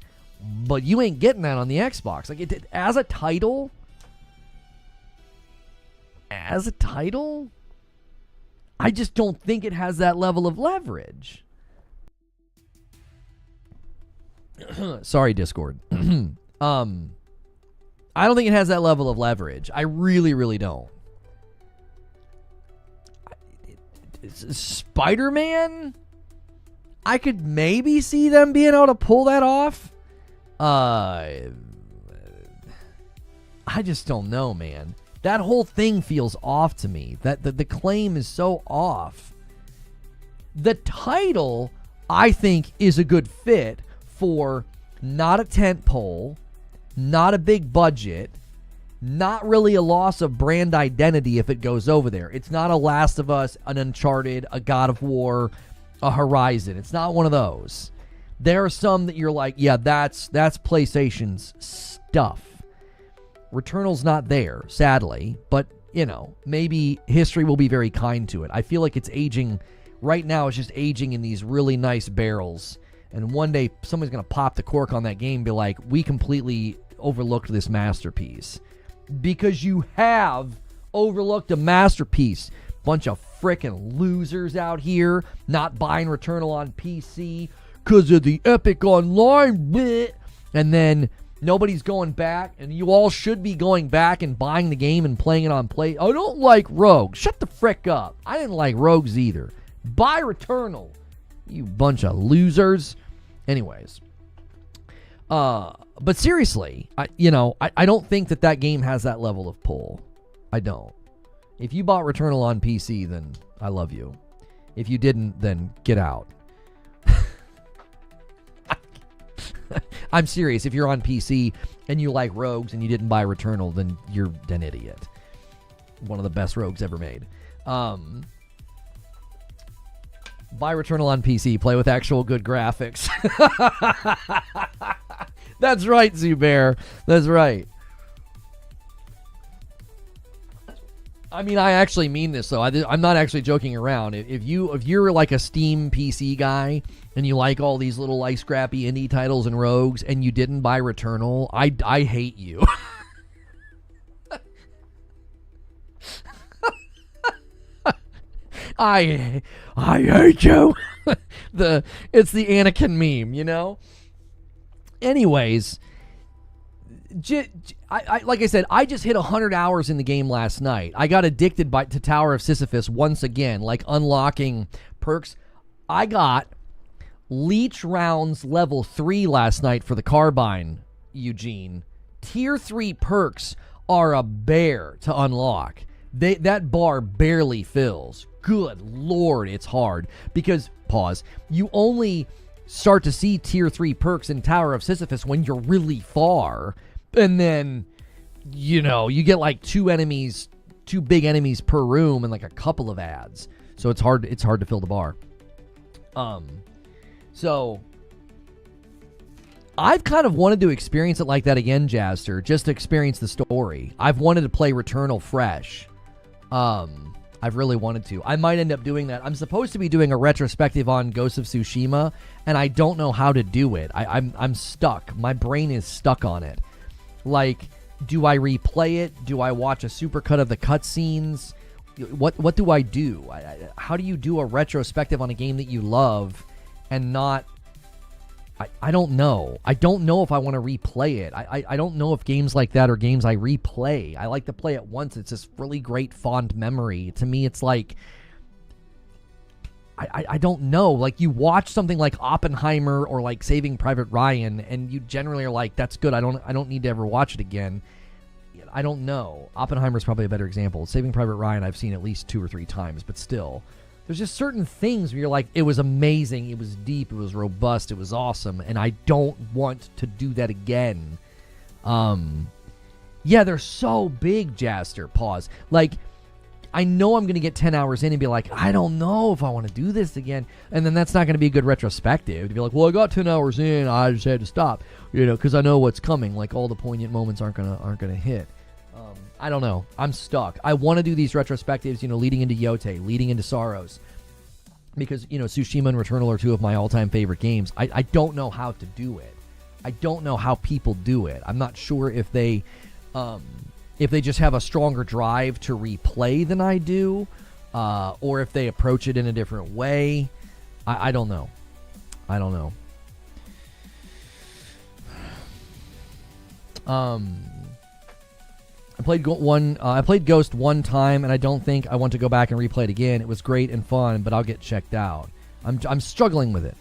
But you ain't getting that on the Xbox. Like, as a title, I just don't think it has that level of leverage. Sorry, Discord. I don't think it has that level of leverage. I really, really don't. Spider-Man? I could maybe see them being able to pull that off. I just don't know, man. That whole thing feels off to me. That the claim is so off. The title, I think, is a good fit for not a tentpole, not a big budget, not really a loss of brand identity if it goes over there. It's not a Last of Us, an Uncharted, a God of War, a Horizon. It's not one of those. There are some that you're like, yeah, that's PlayStation's stuff. Returnal's not there, sadly, but, you know, maybe history will be very kind to it. I feel like it's aging, right now it's just aging in these really nice barrels, and one day somebody's going to pop the cork on that game and be like, we completely overlooked this masterpiece. Because you have overlooked a masterpiece. Bunch of frickin' losers out here not buying Returnal on PC because of the Epic Online bit, and then nobody's going back, and you all should be going back and buying the game and playing it on Play. I don't like Rogue. Shut the frick up. I didn't like Rogues either. Buy Returnal, you bunch of losers. Anyways, but seriously, I don't think that game has that level of pull. I don't. If you bought Returnal on PC, then I love you. If you didn't, then get out. I'm serious. If you're on PC and you like Rogues and you didn't buy Returnal, then you're an idiot. One of the best Rogues ever made. Buy Returnal on PC. Play with actual good graphics. That's right, Zubair. That's right. I mean, I actually mean this, though. I'm not actually joking around. If you're like a Steam PC guy and you like all these little like scrappy indie titles and Rogues and you didn't buy Returnal, I hate you. I hate you. It's the Anakin meme, you know? Anyways, like I said, I just hit 100 hours in the game last night. I got addicted to Tower of Sisyphus once again, like unlocking perks. I got Leech Rounds level 3 last night for the Carbine, Eugene. Tier 3 perks are a bear to unlock. That bar barely fills. Good Lord, it's hard. Because, you only start to see Tier 3 perks in Tower of Sisyphus when you're really far. And then, you get like two big enemies per room and like a couple of ads. So it's hard to fill the bar. So I've kind of wanted to experience it like that again, Jazster, just to experience the story. I've wanted to play Returnal fresh. I've really wanted to. I might end up doing that. I'm supposed to be doing a retrospective on Ghost of Tsushima, and I don't know how to do it. I'm stuck. My brain is stuck on it. Like, do I replay it? Do I watch a supercut of the cutscenes? what do I do? How do you do a retrospective on a game that you love and not... I don't know. I don't know if I want to replay it. I don't know if games like that are games I replay. I like to play it once. It's this really great fond memory. To me, it's like... I don't know. Like, you watch something like Oppenheimer or like Saving Private Ryan, and you generally are like, that's good. I don't need to ever watch it again. I don't know. Oppenheimer is probably a better example. Saving Private Ryan I've seen at least 2 or 3 times, but still. There's just certain things where you're like, it was amazing, it was deep, it was robust, it was awesome, and I don't want to do that again. Yeah, they're so big, Jaster. Pause. Like, I know I'm going to get 10 hours in and be like, I don't know if I want to do this again. And then that's not going to be a good retrospective. To be like, well, I got 10 hours in, I just had to stop, because I know what's coming. Like, all the poignant moments aren't gonna hit. I don't know. I'm stuck. I want to do these retrospectives, leading into Yote, leading into Sorrows. Because, Tsushima and Returnal are 2 of my all-time favorite games. I don't know how to do it. I don't know how people do it. I'm not sure if they just have a stronger drive to replay than I do, or if they approach it in a different way. I don't know. I don't know. I played Ghost one time, and I don't think I want to go back and replay it again. It was great and fun, but I'll get checked out. I'm struggling with it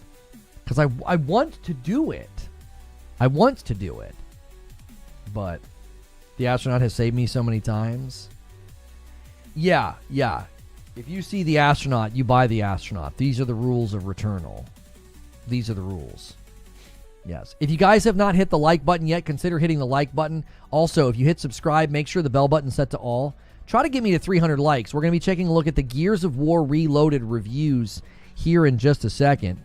because I want to do it. I want to do it, but the astronaut has saved me so many times. Yeah. If you see the astronaut, you buy the astronaut. These are the rules of Returnal. These are the rules. Yes. If you guys have not hit the like button yet, consider hitting the like button. Also, if you hit subscribe, make sure the bell button's set to all. Try to get me to 300 likes. We're going to be taking a look at the Gears of War Reloaded reviews here in just a second.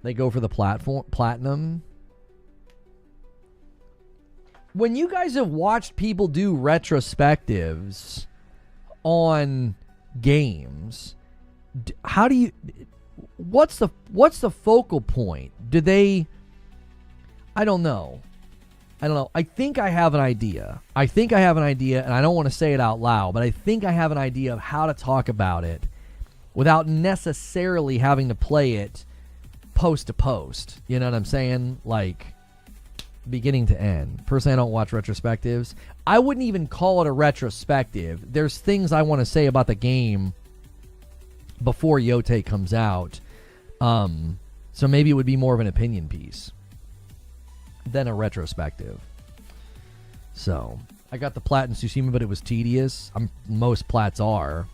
They go for the platinum. When you guys have watched people do retrospectives on games, how do you... What's the focal point? Do they... I don't know. I think I have an idea. And I don't want to say it out loud, but I think I have an idea of how to talk about it without necessarily having to play it post to post. You know what I'm saying? Like, beginning to end. Personally, I don't watch retrospectives. I wouldn't even call it a retrospective. There's things I want to say about the game before Yote comes out. So maybe it would be more of an opinion piece than a retrospective. So, I got the plat in Tsushima, but it was tedious. Most plats are.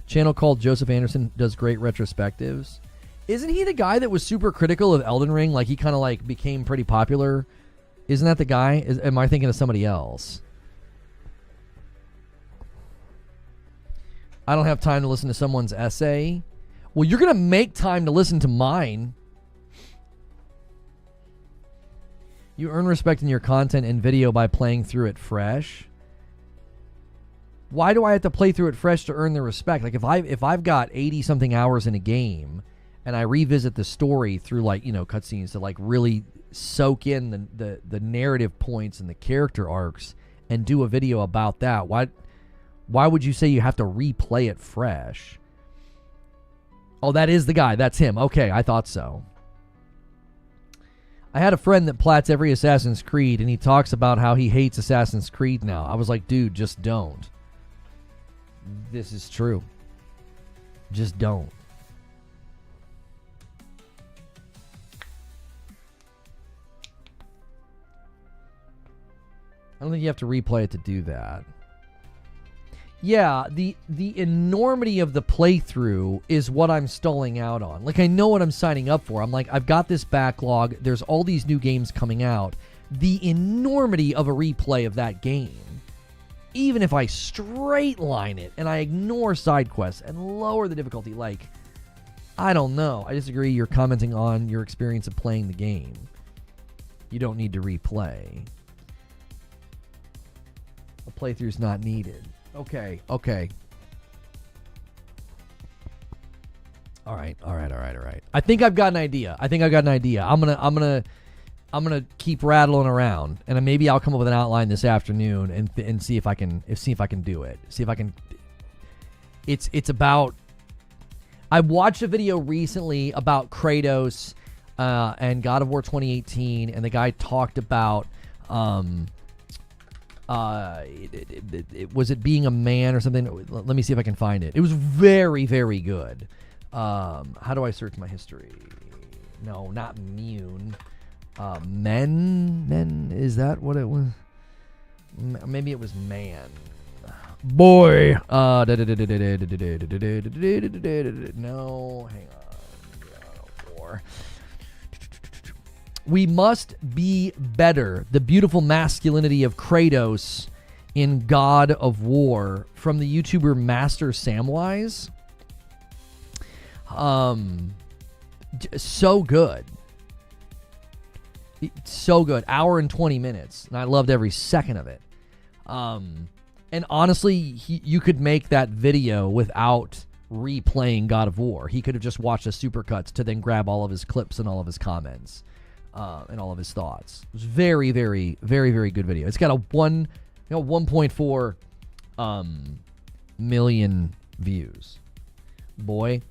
Channel called Joseph Anderson does great retrospectives. Isn't he the guy that was super critical of Elden Ring? Like, he kind of like became pretty popular. Isn't that the guy? Am I thinking of somebody else? I don't have time to listen to someone's essay. Well, you're going to make time to listen to mine. You earn respect in your content and video by playing through it fresh. Why do I have to play through it fresh to earn the respect? Like, if I've got 80 something hours in a game and I revisit the story through, like, cutscenes to like really soak in the narrative points and the character arcs and do a video about that, why would you say you have to replay it fresh? Oh, that is the guy. That's him. Okay, I thought so. I had a friend that plats every Assassin's Creed, and he talks about how he hates Assassin's Creed now. I was like, dude, just don't. This is true. Just don't. I don't think you have to replay it to do that. Yeah, the enormity of the playthrough is what I'm stalling out on. Like, I know what I'm signing up for. I'm like, I've got this backlog. There's all these new games coming out. The enormity of a replay of that game, even if I straight line it and I ignore side quests and lower the difficulty, like, I don't know. I disagree. You're commenting on your experience of playing the game. You don't need to replay. A playthrough's not needed. Okay. All right. I think I've got an idea. I'm gonna I'm gonna keep rattling around, and maybe I'll come up with an outline this afternoon and see if I can do it. See if I can. It's about. I watched a video recently about Kratos and God of War 2018, and the guy talked about was it being a man or something? Let me see if I can find it. It was very, very good. How do I search my history? No, not immune. Men, is that what it was? Maybe it was man. Boy. No, hang on. War. We must be better. The beautiful masculinity of Kratos in God of War from the YouTuber Master Samwise. So good. So good. Hour and 20 minutes. And I loved every second of it. And honestly, you could make that video without replaying God of War. He could have just watched the supercuts to then grab all of his clips and all of his comments and all of his thoughts. It was very, very, very, very good video. It's got a 1.4 million views. Boy.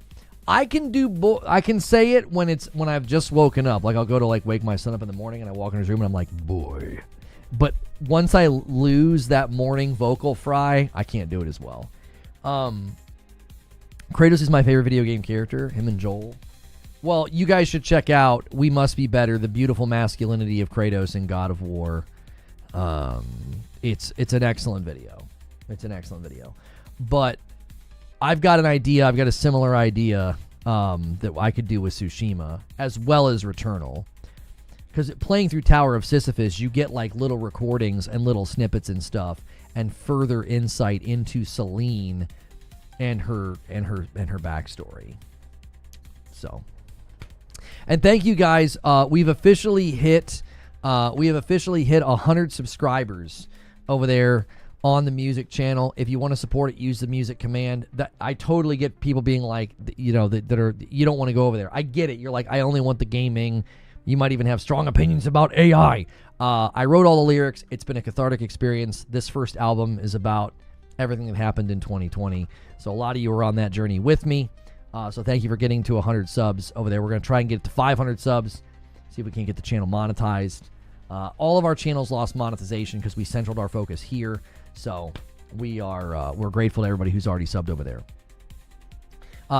I can say it when I've just woken up. Like I'll go to wake my son up in the morning and I walk in his room and I'm like, boy. But once I lose that morning vocal fry, I can't do it as well. Kratos is my favorite video game character, him and Joel. Well, you guys should check out We Must Be Better, the beautiful masculinity of Kratos in God of War. It's an excellent video. It's an excellent video. But I've got an idea. I've got a similar idea that I could do with Tsushima, as well as Returnal. Because playing through Tower of Sisyphus, you get little recordings and little snippets and stuff, and further insight into Celine and her backstory. So, and thank you guys. We have officially hit 100 subscribers over there on the music channel. If you want to support it, use the music command. That I totally get people being like, you don't want to go over there. I get it. You're like, I only want the gaming. You might even have strong opinions about AI. I wrote all the lyrics. It's been a cathartic experience. This first album is about everything that happened in 2020. So a lot of you are on that journey with me. So thank you for getting to 100 subs over there. We're going to try and get it to 500 subs. See if we can get the channel monetized. All of our channels lost monetization because we centered our focus here. So we're grateful to everybody who's already subbed over there.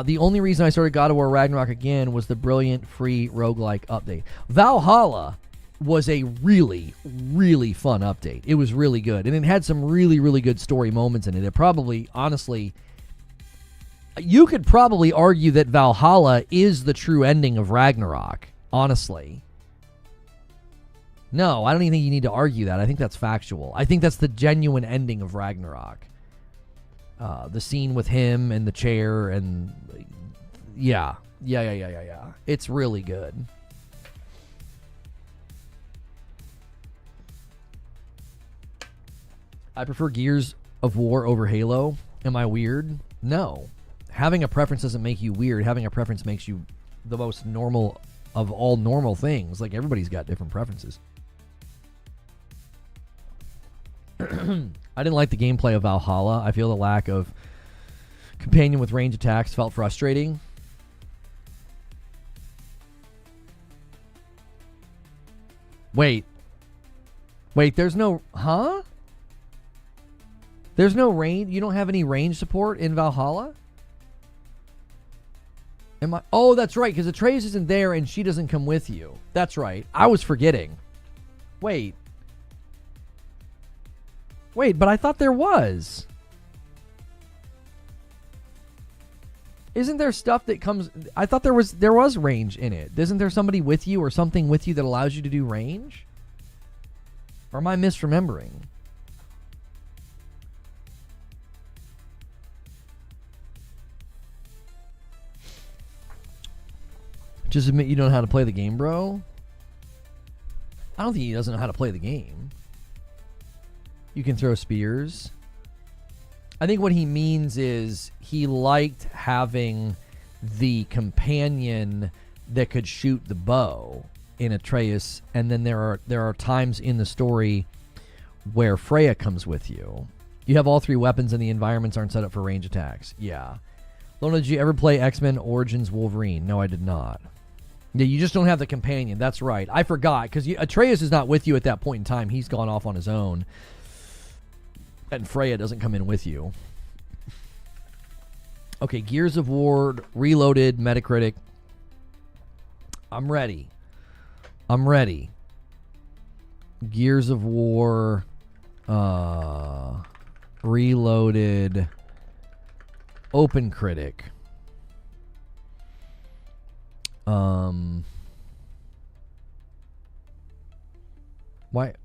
The only reason I started God of War Ragnarok again was the brilliant free roguelike update. Valhalla was a really, really fun update. It was really good. And it had some really, really good story moments in it. It probably, honestly, you could probably argue that Valhalla is the true ending of Ragnarok, honestly. No, I don't even think you need to argue that. I think that's factual. I think that's the genuine ending of Ragnarok. The scene with him and the chair and yeah. It's really good. I prefer Gears of War over Halo. Am I weird? No. Having a preference doesn't make you weird. Having a preference makes you the most normal of all normal things. Like, everybody's got different preferences. I didn't like the gameplay of Valhalla. I feel the lack of companion with range attacks felt frustrating. Wait, there's no... Huh? There's no range? You don't have any range support in Valhalla? Am I... Oh, that's right, because Atreus isn't there and she doesn't come with you. That's right. I was forgetting. Wait, but I thought there was. Isn't there stuff that comes... I thought there was range in it. Isn't there somebody with you or something with you that allows you to do range? Or am I misremembering? Just admit you don't know how to play the game, bro. I don't think he doesn't know how to play the game. You can throw spears. I think what he means is he liked having the companion that could shoot the bow in Atreus, and then there are times in the story where Freya comes with you. You have all 3 weapons, and the environments aren't set up for range attacks. Yeah. Lona, did you ever play X-Men Origins Wolverine? No, I did not. Yeah, you just don't have the companion. That's right. I forgot, because Atreus is not with you at that point in time. He's gone off on his own. And Freya doesn't come in with you. Okay, Gears of War, Reloaded, Metacritic. I'm ready. Gears of War, Reloaded, OpenCritic.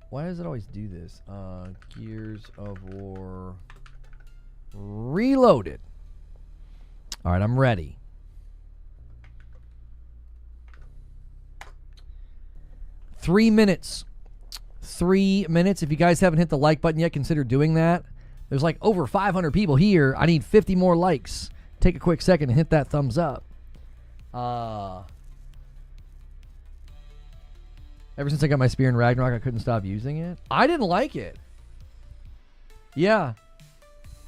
Why does it always do this? Gears of War, Reloaded. All right, I'm ready. Three minutes. If you guys haven't hit the like button yet, consider doing that. There's like over 500 people here. I need 50 more likes. Take a quick second and hit that thumbs up. Ever since I got my spear in Ragnarok, I couldn't stop using it. I didn't like it. Yeah.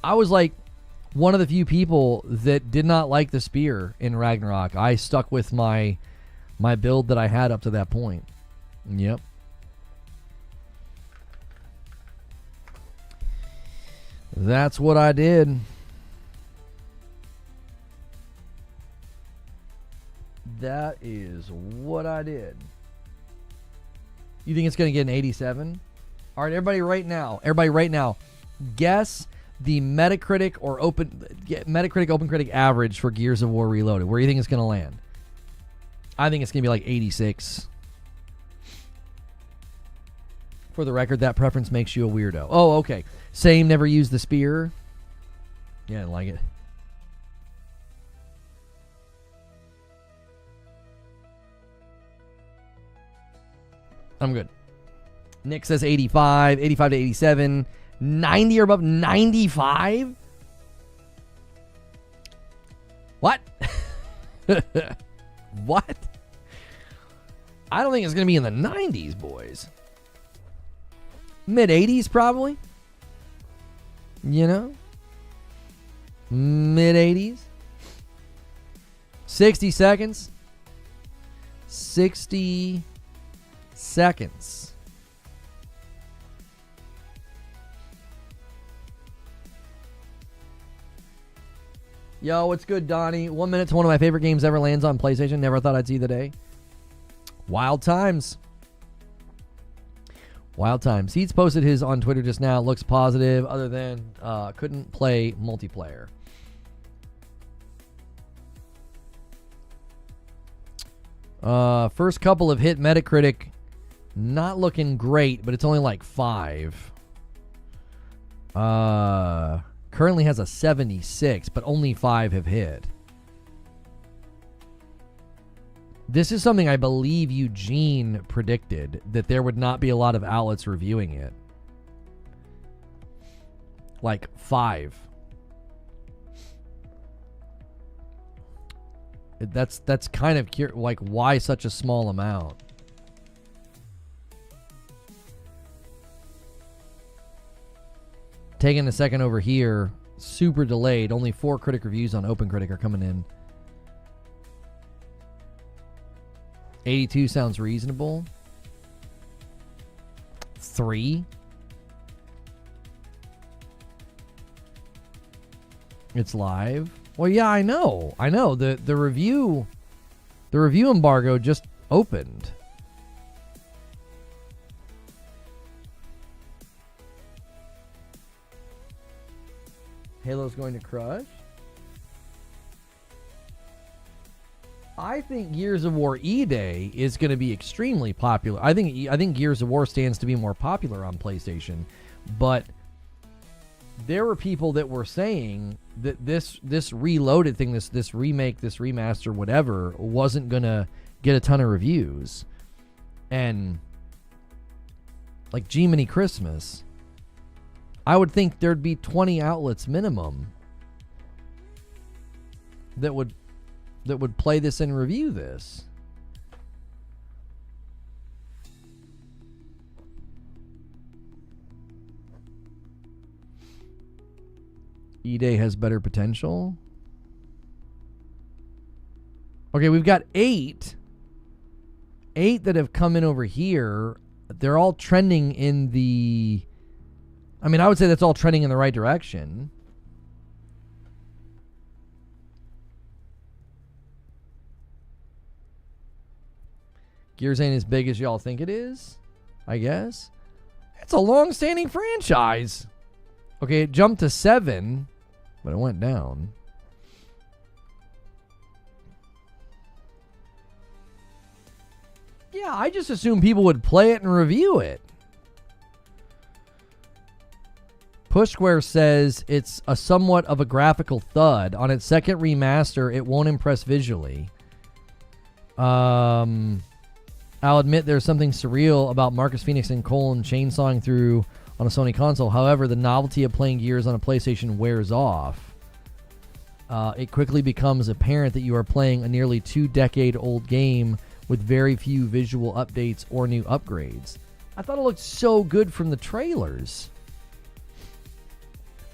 I was like one of the few people that did not like the spear in Ragnarok. I stuck with my build that I had up to that point. Yep. That's what I did. That is what I did. You think it's going to get an 87? All right, everybody right now, guess the Metacritic or OpenCritic average for Gears of War Reloaded. Where do you think it's going to land? I think it's going to be like 86. For the record, that preference makes you a weirdo. Oh, okay. Same, never used the spear. Yeah, I didn't like it. I'm good. Nick says 85, 85 to 87, 90 or above. 95? What? What? I don't think it's going to be in the 90s, boys. Mid-80s, probably. You know? Mid-80s. 60 seconds. 60 seconds. Yo, what's good, Donnie? 1 minute to one of my favorite games ever lands on PlayStation. Never thought I'd see the day. Wild times. Wild times. Heats posted his on Twitter just now. Looks positive, other than couldn't play multiplayer. First couple have hit Metacritic. Not looking great, but it's only like 5. Currently has a 76, but only 5 have hit. This is something I believe Eugene predicted, that there would not be a lot of outlets reviewing it. Like 5. That's kind of like, why such a small amount? Taking a second over here, super delayed. Only 4 critic reviews on OpenCritic are coming in. 82 sounds reasonable. 3. It's live. Well, yeah, I know. The review embargo just opened. Halo's going to crush. I think Gears of War E-Day is going to be extremely popular. I think Gears of War stands to be more popular on PlayStation, but there were people that were saying that this reloaded thing, this remake, this remaster, whatever, wasn't going to get a ton of reviews. And like G-Mini Christmas, I would think there'd be 20 outlets minimum that would play this and review this. E-Day has better potential. Okay, we've got 8. 8 that have come in over here. They're all trending in the... I mean, I would say that's all trending in the right direction. Gears ain't as big as y'all think it is, I guess. It's a long-standing franchise. Okay, it jumped to 7, but it went down. Yeah, I just assumed people would play it and review it. Push Square says it's a somewhat of a graphical thud. On its second remaster, it won't impress visually. I'll admit there's something surreal about Marcus Phoenix and Colin chainsawing through on a Sony console. However, the novelty of playing Gears on a PlayStation wears off. It quickly becomes apparent that you are playing a nearly 2-decade-old game with very few visual updates or new upgrades. I thought it looked so good from the trailers.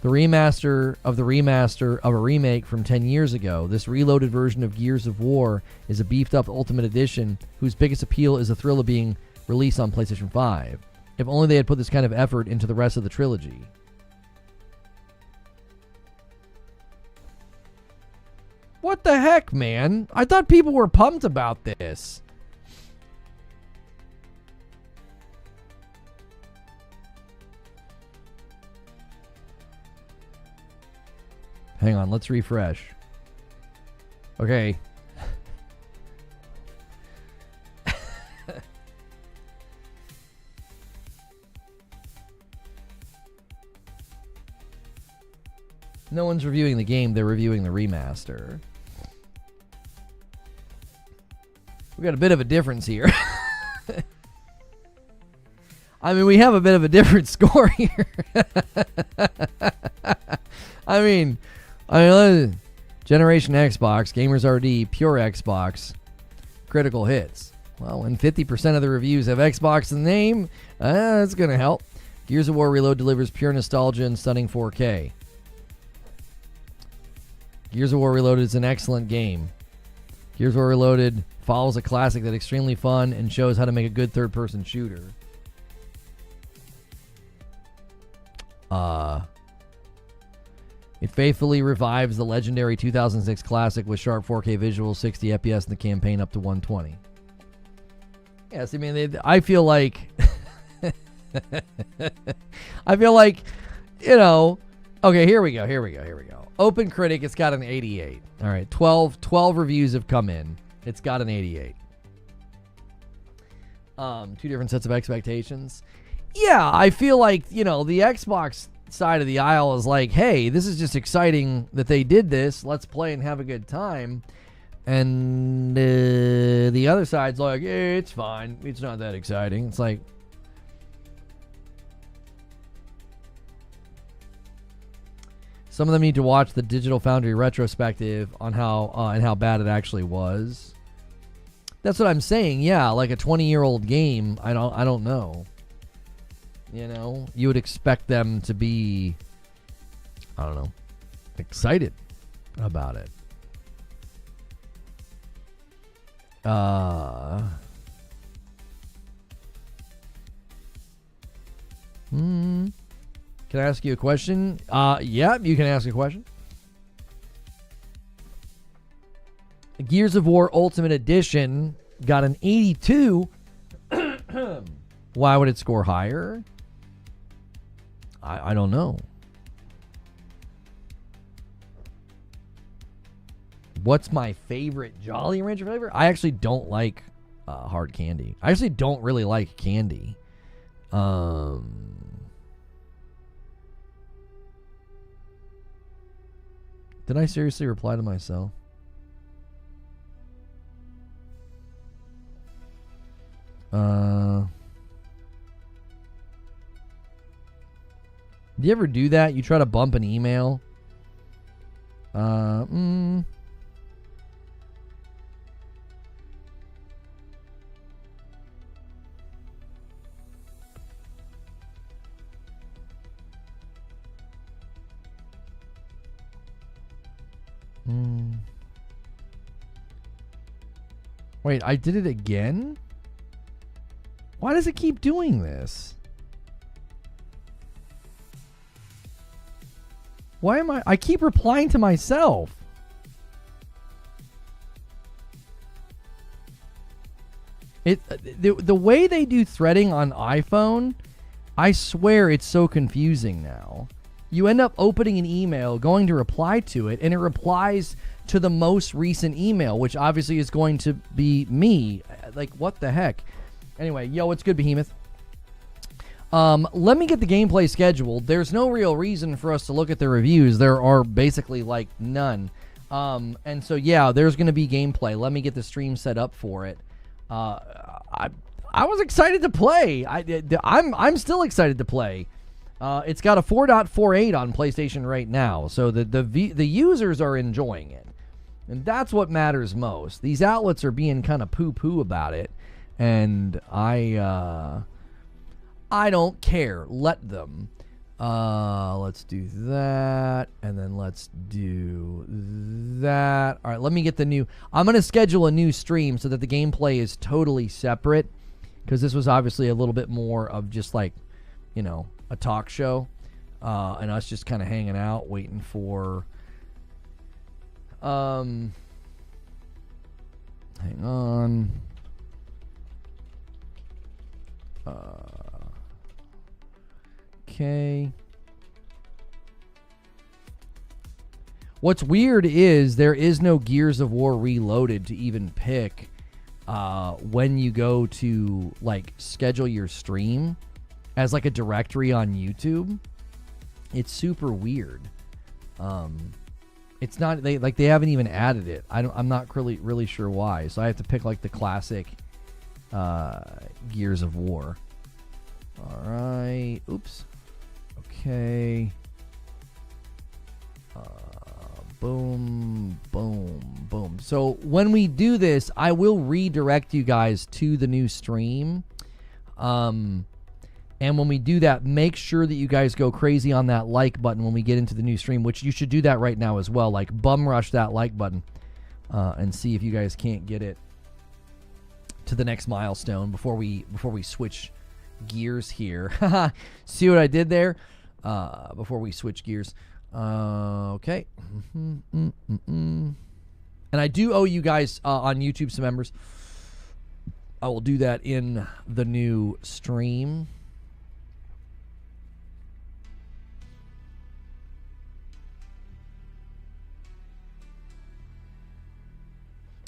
The remaster of a remake from 10 years ago, this reloaded version of Gears of War is a beefed-up Ultimate Edition whose biggest appeal is the thrill of being released on PlayStation 5. If only they had put this kind of effort into the rest of the trilogy. What the heck, man? I thought people were pumped about this. Hang on, let's refresh. Okay. No one's reviewing the game, they're reviewing the remaster. We got a bit of a difference here. I mean, we have a bit of a different score here. I mean, Generation Xbox, Gamers RD, Pure Xbox, Critical Hits. Well, when 50% of the reviews have Xbox in the name, that's going to help. Gears of War Reload delivers pure nostalgia and stunning 4K. Gears of War Reloaded is an excellent game. Gears of War Reloaded follows a classic that's extremely fun and shows how to make a good third-person shooter. It faithfully revives the legendary 2006 classic with sharp 4K visuals, 60 FPS in the campaign up to 120. Yes, I mean, I feel like... you know... Okay, here we go. Open Critic, it's got an 88. All right, 12 reviews have come in. It's got an 88. Two different sets of expectations. Yeah, I feel like, the Xbox side of the aisle is like, hey, this is just exciting that they did this. Let's play and have a good time. And the other side's like, hey, it's fine. It's not that exciting. It's like... Some of them need to watch the Digital Foundry retrospective on how bad it actually was. That's what I'm saying. Yeah, like a 20-year-old game. I don't know. You would expect them to be, I don't know, excited about it. Can I ask you a question? Yeah, you can ask a question. Gears of War Ultimate Edition got an 82. Why would it score higher? I don't know. What's my favorite Jolly Rancher flavor? I actually don't like hard candy. I actually don't really like candy. Did I seriously reply to myself? Do you ever do that? You try to bump an email? Wait, I did it again? Why does it keep doing this? Why am I keep replying to myself. The way they do threading on iPhone, I swear it's so confusing now. You end up opening an email, going to reply to it, and it replies to the most recent email, which obviously is going to be me. Like, what the heck? Anyway, yo, what's good, Behemoth? Let me get the gameplay scheduled. There's no real reason for us to look at the reviews. There are basically, like, none. And so, yeah, there's going to be gameplay. Let me get the stream set up for it. I was excited to play. I'm still excited to play. It's got a 4.48 on PlayStation right now, so the users are enjoying it, and that's what matters most. These outlets are being kind of poo-poo about it, and I don't care. Let them. Let's do that, and then let's do that. All right, let me get the new... I'm going to schedule a new stream so that the gameplay is totally separate, because this was obviously a little bit more of just like, you know, a talk show, and us just kind of hanging out, waiting for... hang on. Okay. What's weird is there is no Gears of War Reloaded to even pick when you go to, like, schedule your stream as, like, a directory on YouTube. It's super weird. It's not, they haven't even added it. I'm not really sure why. So I have to pick, like, the classic Gears of War. All right. Oops. Okay. Boom, boom, boom. So when we do this, I will redirect you guys to the new stream. And when we do that, make sure that you guys go crazy on that like button when we get into the new stream, which you should do that right now as well. Like, bum rush that like button and see if you guys can't get it to the next milestone before we switch gears here. See what I did there? Before we switch gears. Okay. And I do owe you guys on YouTube some members. I will do that in the new stream.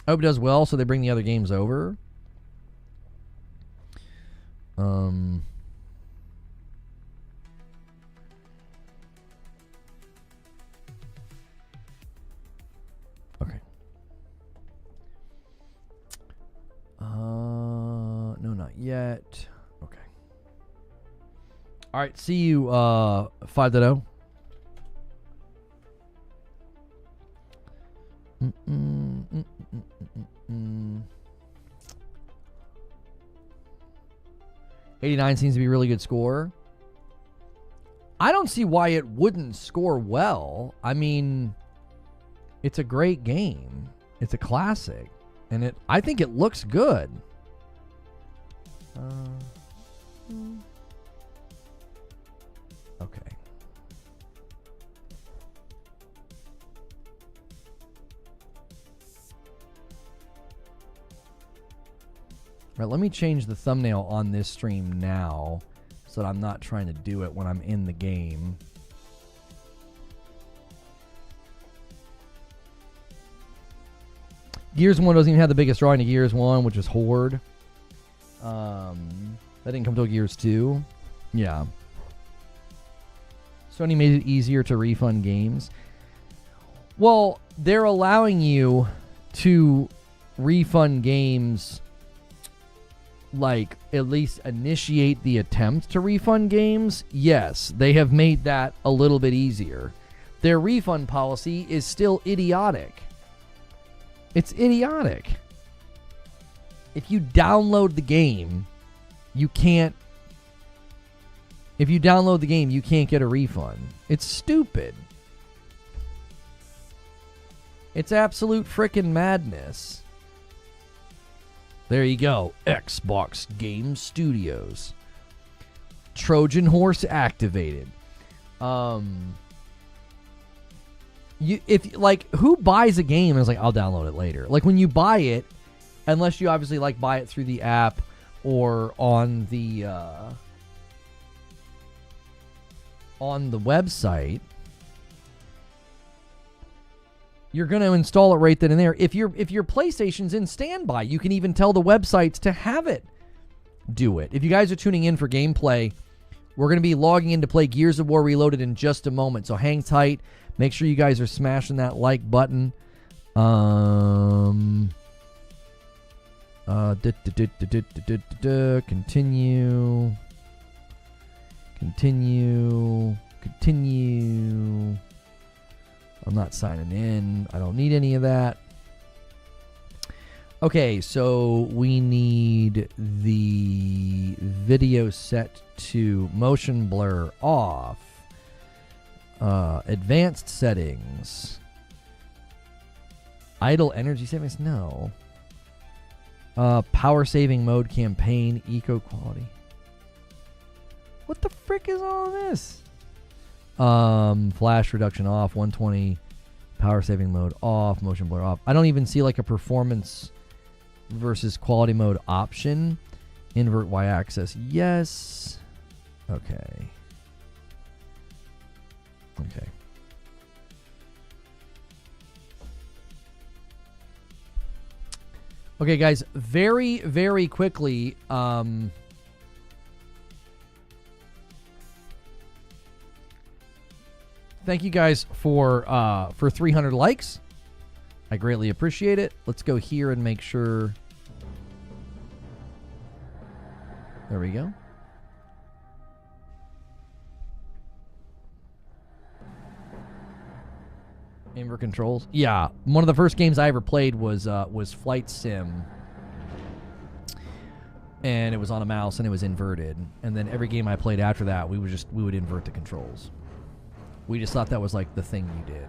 I hope it does well, so they bring the other games over. Okay. No, not yet. Okay. All right, see you 5.0. Mm-mm. 89 seems to be a really good score. I don't see why it wouldn't score well. I mean, it's a great game. It's a classic. And I think it looks good. Okay. All right, let me change the thumbnail on this stream now so that I'm not trying to do it when I'm in the game. Gears 1 doesn't even have the biggest drawing to Gears 1, which is Horde. That didn't come till Gears 2. Yeah. Sony made it easier to refund games. Well, they're allowing you to refund games, like, at least initiate the attempt to refund games. Yes, they have made that a little bit easier. Their refund policy is still idiotic. It's idiotic. If you download the game, you can't... If you download the game, you can't get a refund. It's stupid. It's absolute frickin' madness. There you go. Xbox Game Studios. Trojan horse activated. Who buys a game and is like, I'll download it later? Like, when you buy it, unless you obviously like buy it through the app or on the website, you're going to install it right then and there. If your PlayStation's in standby, you can even tell the websites to have it do it. If you guys are tuning in for gameplay, we're going to be logging in to play Gears of War Reloaded in just a moment, so hang tight. Make sure you guys are smashing that like button. Continue. I'm not signing in. I don't need any of that. Okay, so we need the video set to motion blur off. Advanced settings. Idle energy savings? No. Power saving mode, campaign, eco quality. What the frick is all this? Flash reduction off, 120. Power saving mode off, motion blur off. I don't even see like a performance versus quality mode option. Invert y-axis, yes. Okay. Okay, guys, very, very quickly, thank you guys for 300 likes. I greatly appreciate it. Let's go here and make sure. There we go. Invert controls. Yeah, one of the first games I ever played was Flight Sim, and it was on a mouse and it was inverted. And then every game I played after that, we would invert the controls. We just thought that was like the thing you did.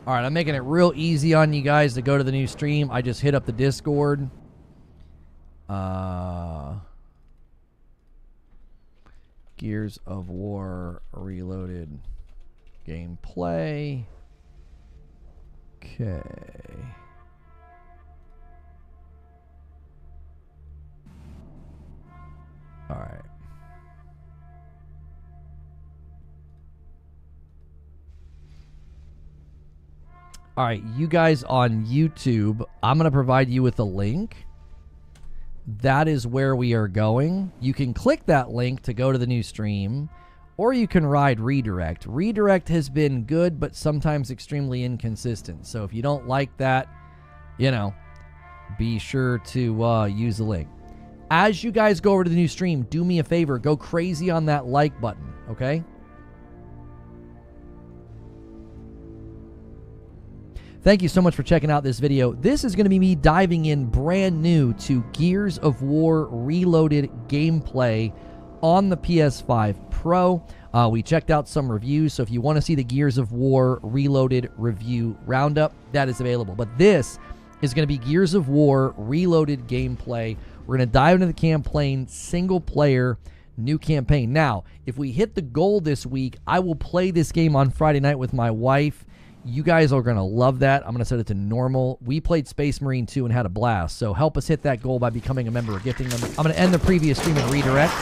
All right, I'm making it real easy on you guys to go to the new stream. I just hit up the Discord. Gears of War Reloaded gameplay. Okay. All right. All right, you guys on YouTube, I'm going to provide you with a link. That is where we are going. You can click that link to go to the new stream, or you can ride redirect. Redirect has been good, but sometimes extremely inconsistent. So if you don't like that, you know, be sure to use the link. As you guys go over to the new stream, do me a favor. Go crazy on that like button, okay? Thank you so much for checking out this video. This is going to be me diving in brand new to Gears of War Reloaded gameplay on the PS5 Pro. We checked out some reviews, so if you want to see the Gears of War Reloaded review roundup, that is available. But this is going to be Gears of War Reloaded gameplay. We're going to dive into the campaign, single player, new campaign. Now, if we hit the goal this week, I will play this game on Friday night with my wife. You guys are going to love that. I'm going to set it to normal. We played Space Marine 2 and had a blast. So help us hit that goal by becoming a member or gifting them. I'm going to end the previous stream and redirect.